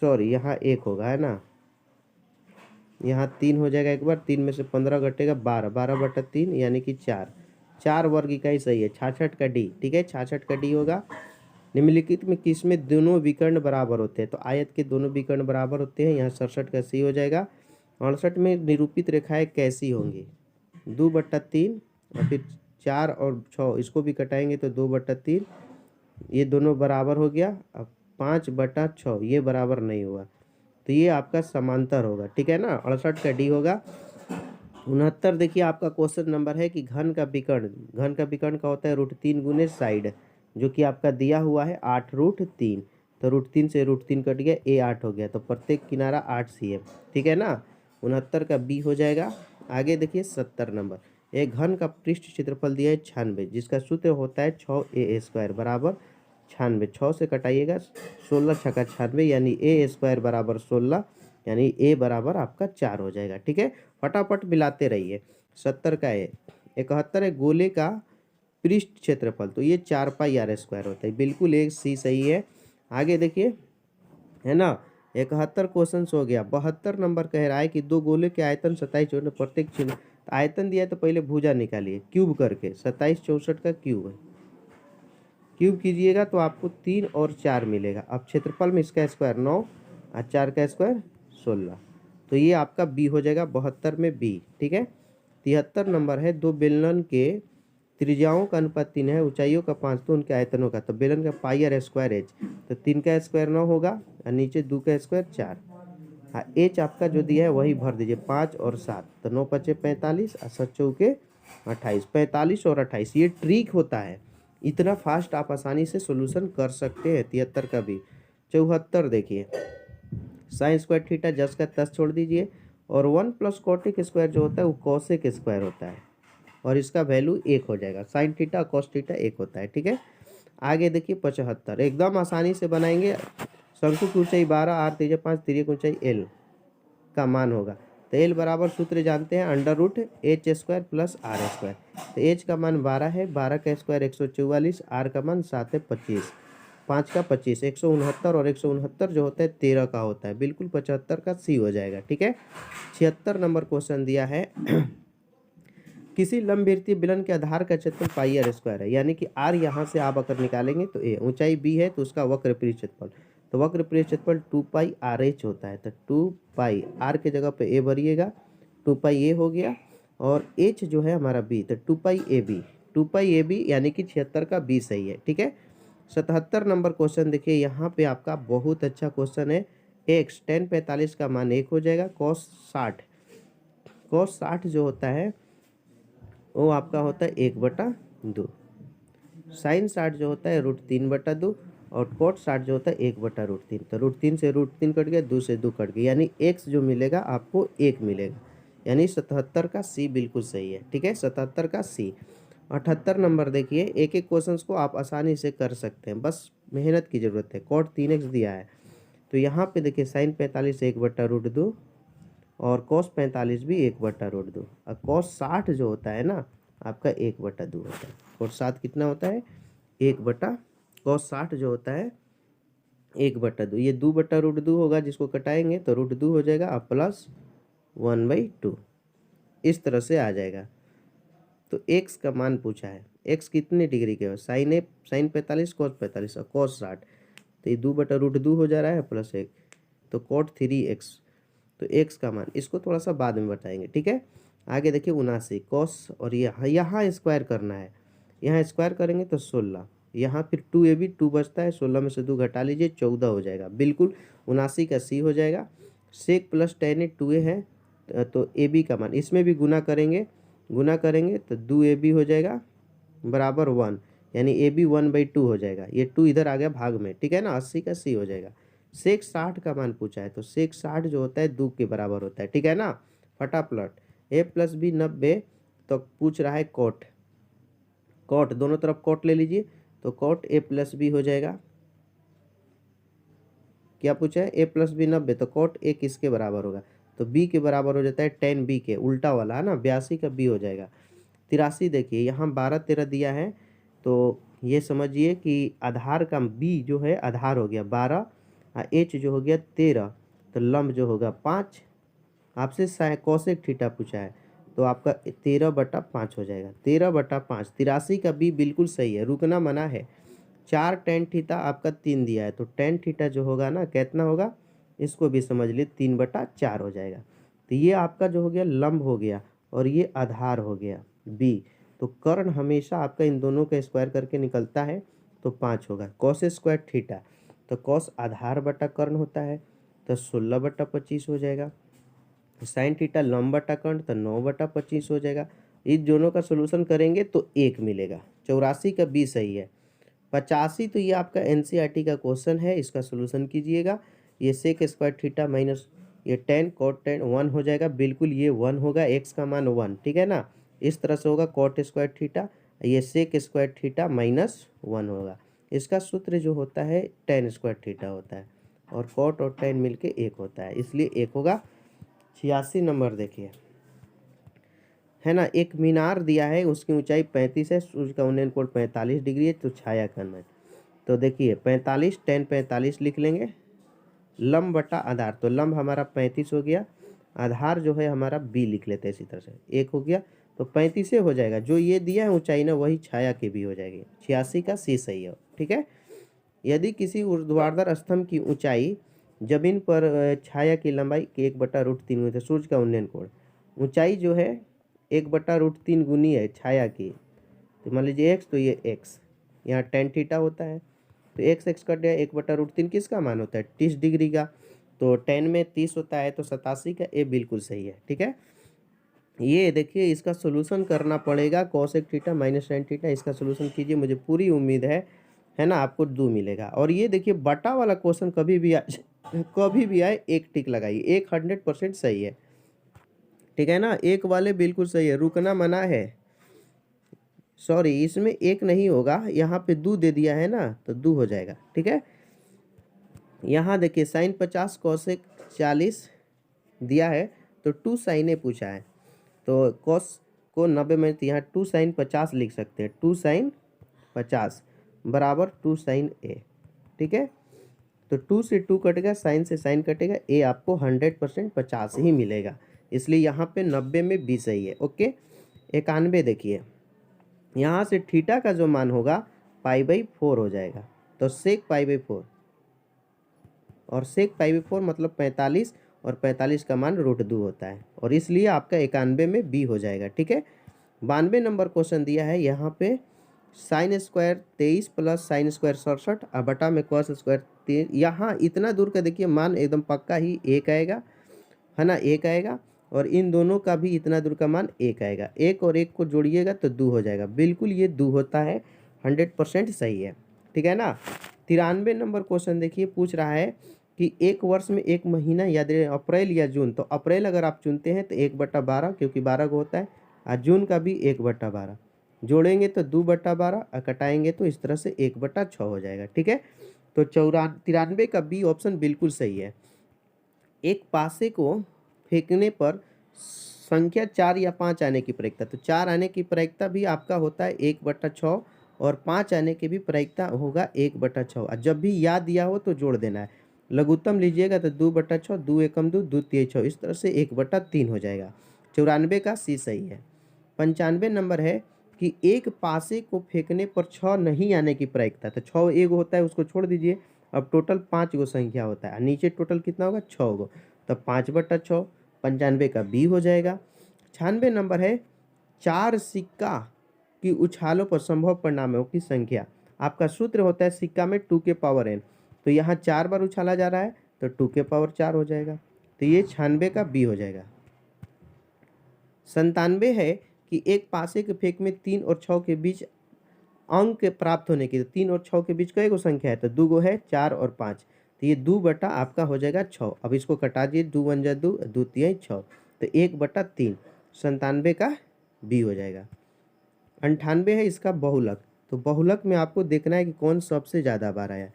सॉरी यहाँ 1 होगा, है ना, यहाँ 3 हो जाएगा, एक बार 3 में से 15 घटेगा 12, 12/3 यानी कि 4, 4 वर्ग इकाई सही है। 66 का डी, ठीक है, 66 का डी होगा। निम्नलिखित में किसमें दोनों विकर्ण बराबर होते हैं, तो आयत के दोनों विकर्ण बराबर होते हैं, यहाँ 67 का सी हो जाएगा। 68 में निरूपित रेखाएं कैसी होंगी, 2/3, और फिर 4 और 6 इसको भी कटाएंगे तो 2/3, ये दोनों बराबर हो गया। अब 5/6 ये बराबर नहीं हुआ, तो ये आपका समांतर होगा, ठीक है ना, 68 का डी होगा। 69 देखिए आपका क्वेश्चन नंबर है कि घन का विकर्ण, घन का विकर्ण का होता है √3 गुने साइड, जो कि आपका दिया हुआ है 8√3, तो √3 से √3 कट गया, ए 8 हो गया, तो प्रत्येक किनारा 8 cm, ठीक है ना। 69 का बी हो जाएगा। आगे देखिए 70 नंबर, एक घन का पृष्ठ क्षेत्रफल दिया है 96, जिसका सूत्र होता है 6a² बराबर 96, 6 से कटाइएगा, 16 छक्का 96, यानी a² बराबर 16, यानी ए बराबर आपका 4 हो जाएगा, ठीक है। फटाफट मिलाते रहिए। 70 का ए। 71 है गोले का पृष्ठ क्षेत्रफल, तो ये 4πr² होता है, बिल्कुल एक सी सही है। आगे देखिए, है ना, 71 क्वेश्चन हो गया। 72 नंबर कह रहा है कि दो गोले के आयतन 27 64 प्रत्येक चिन्ह, आयतन दिया है तो पहले भुजा निकालिए क्यूब करके, 27 64 का क्यूब है, क्यूब कीजिएगा तो आपको 3 और 4 मिलेगा। अब क्षेत्रफल में इसका स्क्वायर 9 और 4 का स्क्वायर 16, तो ये आपका बी हो जाएगा 72 में बी, ठीक है। 73 नंबर है, दो बेलन के त्रिज्याओं का अनुपात 3 है, ऊंचाइयों का 5, तो उनके आयतनों का, तो बेलन का πr² एच, तो 3 का स्क्वायर 9 होगा और नीचे 2 का स्क्वायर 4। हाँ, एच आपका जो दिया है वही भर दीजिए, 5 और 7, तो 9 5 45 और 7 चौके 28, 45 और 28, ये ट्रिक होता है, इतना फास्ट आप आसानी से सोल्यूशन कर सकते हैं। 73 का भी। 74 देखिए, sin² थीटा जस का तस छोड़ दीजिए, और 1 + कॉटिक स्क्वायर जो होता है वो कॉसेक स्क्वायर होता है, और इसका वैल्यू 1 हो जाएगा। साइन थीटा कॉस थीटा 1 होता है, ठीक है। आगे देखिए 75, एकदम आसानी से बनाएंगे। शंकु की ऊंचाई 12, r त्रिज्या 5, तिर्यक ऊंचाई l का मान होगा, तो l बराबर सूत्र जानते हैं, √h² + r², तो h का मान 12 है, 12 का स्क्वायर 144, r का मान 7 है 25, 5 का 25, 169, और 169 जो होता है 13 का होता है, बिल्कुल 75 का सी हो जाएगा, ठीक है। 76 नंबर क्वेश्चन दिया है किसी लंबवृत्तीय बेलन के आधार का क्षेत्रफल πr² है, यानी कि r यहाँ से आप अगर निकालेंगे तो a, ऊंचाई b है तो उसका वक्र पृष्ठ क्षेत्रफल, तो वक्र पृष्ठ क्षेत्रफल 2πrh होता है, तो 2π, r के जगह पे a भरिएगा, 2πa हो गया, और h जो है हमारा b, तो 2πab, 2πab यानी कि 76 का b सही है, ठीक है। 77 नंबर क्वेश्चन देखिए, यहाँ पे आपका बहुत अच्छा क्वेश्चन है। x tan 45 का मान 1 हो जाएगा, cos 60, cos 60 जो होता है वो आपका होता है 1/2, साइन 60 जो होता है √3/2, और कोट 60 जो होता है 1/√3, तो √3 से √3 कट गया, 2 से 2 कट गया, यानी x जो मिलेगा आपको 1 मिलेगा, यानी 77 का सी बिल्कुल सही है, ठीक है, 77 का सी। 78 नंबर देखिए, एक एक क्वेश्चन को आप आसानी से कर सकते हैं, बस मेहनत की ज़रूरत है। कोट 3x दिया है, तो यहाँ पे देखिए साइन 45 1/√2, और cos 45 भी 1/√2, और cos 60 जो होता है ना आपका 1/2 होता है। cos 7 कितना होता है, 1/, cos 60 जो होता है 1/2, ये 2/√2 होगा, जिसको कटाएंगे तो √2 हो जाएगा और प्लस 1/2 इस तरह से आ जाएगा। तो एक्स का मान पूछा है, एक्स कितने डिग्री के हो, साइन 45 कॉस 45 और कॉस 60, तो ये 2/√2 हो जा रहा है प्लस 1, तो कॉट 3x। तो एक्स का मान इसको थोड़ा सा बाद में बताएंगे, ठीक है। आगे देखिए 79 कॉस, और यहाँ स्क्वायर करना है, यहाँ स्क्वायर करेंगे तो 16, यहाँ फिर 2ab 2 बचता है, 16 में से 2 घटा लीजिए 14 हो जाएगा, बिल्कुल 79 का सी हो जाएगा। सेक प्लस tan 2a है, तो ab का मान इसमें भी गुना करेंगे तो 2ab हो जाएगा बराबर 1, यानी ab 1/2 हो जाएगा, ये 2 इधर आ गया भाग में, ठीक है ना। 80 का सी हो जाएगा। सेक 60 का मान पूछा है, तो सेक 60 जो होता है 2 के बराबर होता है, ठीक है ना। फटाफट a + b 90, तो पूछ रहा है कॉट, दोनों तरफ कॉट ले लीजिए, तो कॉट a + b हो जाएगा। क्या पूछा है, a + b 90, तो कॉट a किसके बराबर होगा, तो b के बराबर हो जाता है tan b के, उल्टा वाला है ना, 82 का b हो जाएगा। 83 देखिए यहाँ 12 13 दिया है, तो ये समझिए कि आधार का b जो है आधार हो गया 12 और h जो हो गया 13, तो लंब जो होगा 5। आपसे कोसेक थीटा पूछा है, तो आपका 13/5 हो जाएगा, 13/5। 83 का b बिल्कुल सही है, रुकना मना है। 4 tan थीटा आपका 3 दिया है, तो tan थीटा जो होगा ना कितना होगा, इसको भी समझ लिए 3/4 हो जाएगा। तो ये आपका जो हो गया लंब हो गया, और ये आधार हो गया b। तो कर्ण हमेशा आपका इन दोनों का स्क्वायर करके निकलता है, तो 5 होगा। कॉस स्क्वायर थीटा, तो कॉस आधार बटा कर्ण होता है, तो 16/25 हो जाएगा। साइन थीटा लंब बटा कर्ण, तो 9/25 हो जाएगा। इन दोनों का सोल्यूशन करेंगे तो 1 मिलेगा। 84 का b सही है। 85 तो ये आपका एनसीईआरटी का क्वेश्चन है, इसका सोल्यूशन कीजिएगा। ये सेक स्क्वायर थीटा माइनस ये tan कॉट tan 1 हो जाएगा, बिल्कुल ये 1 होगा, एक्स का मान 1, ठीक है ना। इस तरह से होगा कॉट स्क्वायर थीटा, ये सेक स्क्वायर थीटा -1 होगा। इसका सूत्र जो होता है tan स्क्वायर थीटा होता है, और कॉट और tan मिलके 1 होता है, इसलिए 1 होगा। 86 नंबर देखिए, है ना, एक मीनार दिया है, उसकी ऊंचाई 35 है, सूर्य का उन्नयन कोण 45 डिग्री है, तो छाया कर्ण है। तो देखिए 45 tan 45 लिख लेंगे, लंब बटा आधार, तो लंब हमारा 35 हो गया, आधार जो है हमारा b लिख लेते हैं इसी तरह से, 1 हो गया, तो 35 से हो जाएगा। जो ये दिया है ऊंचाई ना, वही छाया की भी हो जाएगी। 86 का सी सही है, ठीक है। यदि किसी ऊर्ध्वाधर स्तंभ की ऊंचाई जमीन पर छाया की लंबाई के 1/√3 हुए थे, सूर्य का उन्नयन कोण, ऊंचाई जो है 1/√3 गुनी है छाया की, तो मान लीजिए एक्स, तो ये एक्स, यहाँ tan थीटा होता है, तो एक्स कट गया, 1/√3 किसका मान होता है 30 डिग्री का, तो tan में 30 होता है, तो 87 का ए बिल्कुल सही है, ठीक है। ये देखिए इसका सोल्यूशन करना पड़ेगा, cosec theta minus tan theta, इसका सोल्यूशन कीजिए, मुझे पूरी उम्मीद है ना, आपको 2 मिलेगा। और ये देखिए बटा वाला क्वेश्चन कभी भी आए 1 टिक लगाइए, 100% सही है, ठीक है ना। एक वाले बिल्कुल सही है, रुकना मना है। सॉरी, इसमें 1 नहीं होगा, यहाँ पे 2 दे दिया है ना, तो 2 हो जाएगा, ठीक है। यहाँ देखिए साइन 50 कोसेक 40 दिया है, तो 2 साइने पूछा है, तो कॉस को 90 में, तो यहाँ 2 साइन 50 लिख सकते हैं, 2 साइन 50 बराबर 2 साइन ए, ठीक है। तो 2 से 2 कटेगा, साइन से साइन कटेगा, ए आपको 100% 50 ही मिलेगा, इसलिए यहाँ पे 90 में बी सही है, ओके। 91 देखिए, यहाँ से थीटा का जो मान होगा π/4 हो जाएगा, तो सेक π/4, और सेक π/4 मतलब 45, और 45 का मान √2 होता है, और इसलिए आपका 91 में बी हो जाएगा, ठीक है। 92 नंबर क्वेश्चन दिया है, यहाँ पे sine square 23 plus sine square 67 और बटा में कॉस स्क्वायर 3, यहाँ इतना दूर का देखिए मान एकदम पक्का ही 1 आएगा, है ना, 1 आएगा, और इन दोनों का भी इतना दूर का मान 1 आएगा, 1 और 1 को जोड़िएगा तो 2 हो जाएगा, बिल्कुल ये 2 होता है, 100% सही है, ठीक है ना। 93 नंबर क्वेश्चन देखिए, पूछ रहा है कि एक वर्ष में एक महीना याद रहे अप्रैल या जून, तो अप्रैल अगर आप चुनते हैं तो 1/12, क्योंकि 12 को होता है, और जून का भी 1/12, जोड़ेंगे तो 2/12 और कटाएंगे तो इस तरह से 1/6 हो जाएगा, ठीक है। तो 93 का बी ऑप्शन बिल्कुल सही है। एक पासे को फेंकने पर संख्या 4 या 5 आने की प्रायिकता, तो 4 आने की प्रायिकता भी आपका होता है 1/6, और 5 आने की भी प्रायिकता होगा 1/6। और जब भी याद दिया हो तो जोड़ देना है। लघुत्तम लीजिएगा तो 2/6, 2 एकम 2, 2 तिया 6, इस तरह से 1/3 हो जाएगा। 94 का सी सही है। 95 नंबर है कि एक पासे को फेंकने पर 6 नहीं आने की प्रायिकता। तो 6 एक होता है, उसको छोड़ दीजिए। अब टोटल 5 गो संख्या होता है, नीचे टोटल कितना होगा 6 गो, तब 5/6। 95 का बी हो जाएगा। 96 नंबर है 4 सिक्का की उछालों पर संभव परिणामों की संख्या। आपका सूत्र होता है सिक्का में 2 के पावर n, तो यहाँ 4 बार उछाला जा रहा है तो 2 के पावर 4 हो जाएगा। तो ये 96 का बी हो जाएगा। 97 है कि एक पासे के फेंक में 3 और 6 के बीच अंक प्राप्त होने की। तो 3 और 6 के बीच कई गो संख्या है, तो 2 गो है, 4 और 5, तो ये 2 बटा आपका हो जाएगा 6। अब इसको कटा दिए, 2 1 जा 2, 2 तिया 6, तो 1/3। 97 का बी हो जाएगा। 98 है इसका बहुलक। तो बहुलक में आपको देखना है कि कौन सबसे ज़्यादा बार आया है।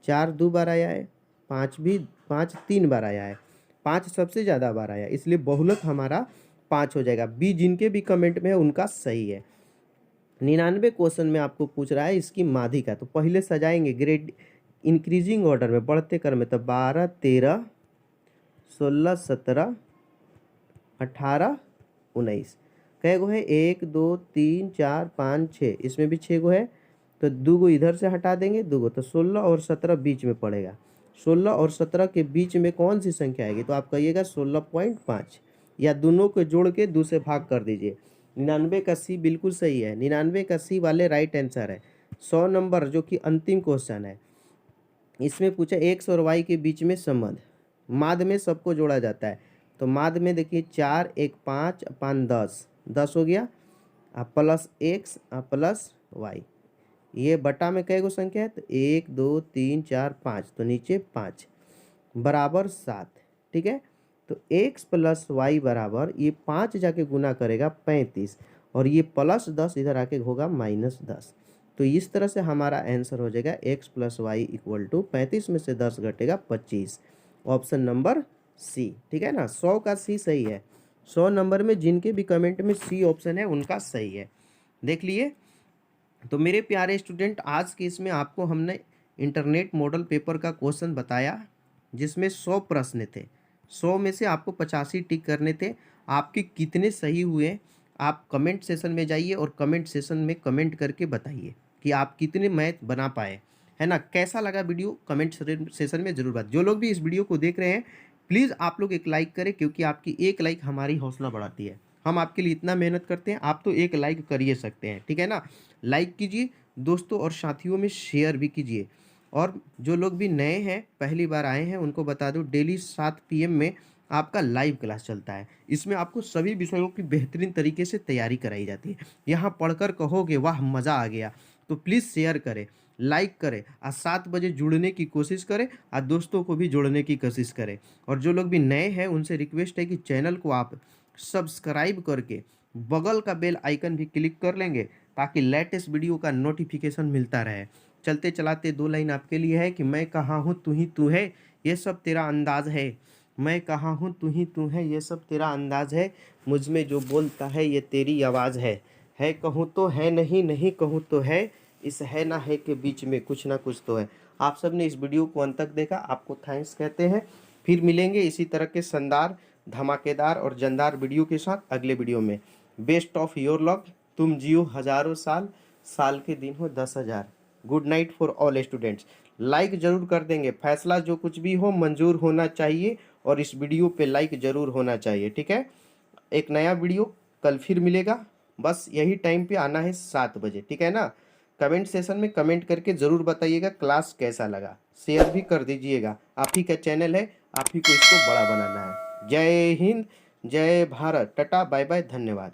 4 2 बार आया है, 5 3 बार आया है, 5 सबसे ज़्यादा बार आया है, इसलिए बहुलक हमारा 5 हो जाएगा। बी जिनके भी कमेंट में है उनका सही है। 99 क्वेश्चन में आपको पूछ रहा है इसकी माध्यिका। तो पहले सजाएंगे ग्रेड इंक्रीजिंग ऑर्डर में, बढ़ते क्रम में। तो 12 13 16 17 18 19 कै गो है, 1 2 3 4 5 6, इसमें भी 6 गो है, तो 2 गो इधर से हटा देंगे, 2 गो, तो 16 और 17 बीच में पड़ेगा। 16 और 17 के बीच में कौन सी संख्या आएगी, तो आप कहिएगा 16.5, या दोनों को जोड़ के 2 से भाग कर दीजिए। 99 का सी बिल्कुल सही है। 99 का सी वाले राइट आंसर है। 100 नंबर जो कि अंतिम क्वेश्चन है, इसमें पूछा एक्स और वाई के बीच में संबंध। माध्य में सबको जोड़ा जाता है, तो माध्य में देखिए 4 1 5 अपन 10, 10 हो गया, प्लस एक्स प्लस वाई, ये बटा में कई गो संख्या है, तो 1 2 3 4 5, तो नीचे 5 बराबर 7। ठीक है, तो x प्लस वाई बराबर ये 5 जाके गुना करेगा 35, और ये प्लस 10 इधर आके होगा -10। तो इस तरह से हमारा आंसर हो जाएगा x plus Y equal to 35 में से 10 घटेगा 25। Option number C. ठीक है ना, 100 का सी सही है। 100 नंबर में जिनके भी कमेंट में सी ऑप्शन है उनका सही है। देख लिए। तो मेरे प्यारे स्टूडेंट, आज के इसमें आपको हमने इंटरनेट मॉडल पेपर का क्वेश्चन बताया, जिसमें 100 प्रश्न थे। 100 में से आपको 85 टिक करने थे। आपके कितने सही हुए आप कमेंट सेशन में जाइए और कमेंट सेशन में कमेंट करके बताइए कि आप कितने मैथ बना पाए, है ना। कैसा लगा वीडियो कमेंट सेशन में ज़रूर बात। जो लोग भी इस वीडियो को देख रहे हैं प्लीज़ आप लोग एक लाइक करें, क्योंकि आपकी एक लाइक हमारी हौसला बढ़ाती है। हम आपके लिए इतना मेहनत करते हैं, आप तो एक लाइक कर ही सकते हैं। ठीक है ना, लाइक कीजिए, दोस्तों और साथियों में शेयर भी कीजिए। और जो लोग भी नए हैं, पहली बार आए हैं, उनको बता दूं डेली 7 PM में आपका लाइव क्लास चलता है। इसमें आपको सभी विषयों की बेहतरीन तरीके से तैयारी कराई जाती है। यहाँ पढ़कर कहोगे वाह मज़ा आ गया, तो प्लीज़ शेयर करें, लाइक करें, और 7 बजे जुड़ने की कोशिश करें, और दोस्तों को भी जोड़ने की कोशिश करें। और जो लोग भी नए हैं उनसे रिक्वेस्ट है कि चैनल को आप सब्सक्राइब करके बगल का बेल आइकन भी क्लिक कर लेंगे, ताकि लेटेस्ट वीडियो का नोटिफिकेशन मिलता रहे। चलते चलाते 2 लाइन आपके लिए है कि मैं कहाँ हूँ तू ही तू है, ये सब तेरा अंदाज है। मैं कहाँ हूँ तू ही तू है, ये सब तेरा अंदाज है। मुझ में जो बोलता है ये तेरी आवाज़ है कहूँ तो है, नहीं नहीं कहूँ तो है, इस है ना है के बीच में कुछ ना कुछ तो है। आप सब ने इस वीडियो को अंत तक देखा, आपको थैंक्स कहते हैं। फिर मिलेंगे इसी तरह के शानदार, धमाकेदार और जानदार वीडियो के साथ अगले वीडियो में। Best of your luck. तुम जियो हज़ारों साल, साल के दिन हो 10,000। Good night for all students. Like जरूर कर देंगे, फैसला जो कुछ भी हो मंजूर होना चाहिए, और इस वीडियो पे लाइक जरूर होना चाहिए। ठीक है, एक नया वीडियो कल फिर मिलेगा, बस यही टाइम पे आना है 7 बजे। ठीक है ना, कमेंट सेशन में कमेंट करके ज़रूर बताइएगा क्लास कैसा लगा, शेयर भी कर दीजिएगा। आप ही का चैनल है, आप ही को इसको बड़ा बनाना है। जय हिंद, जय भारत, टाटा बाय बाय, धन्यवाद।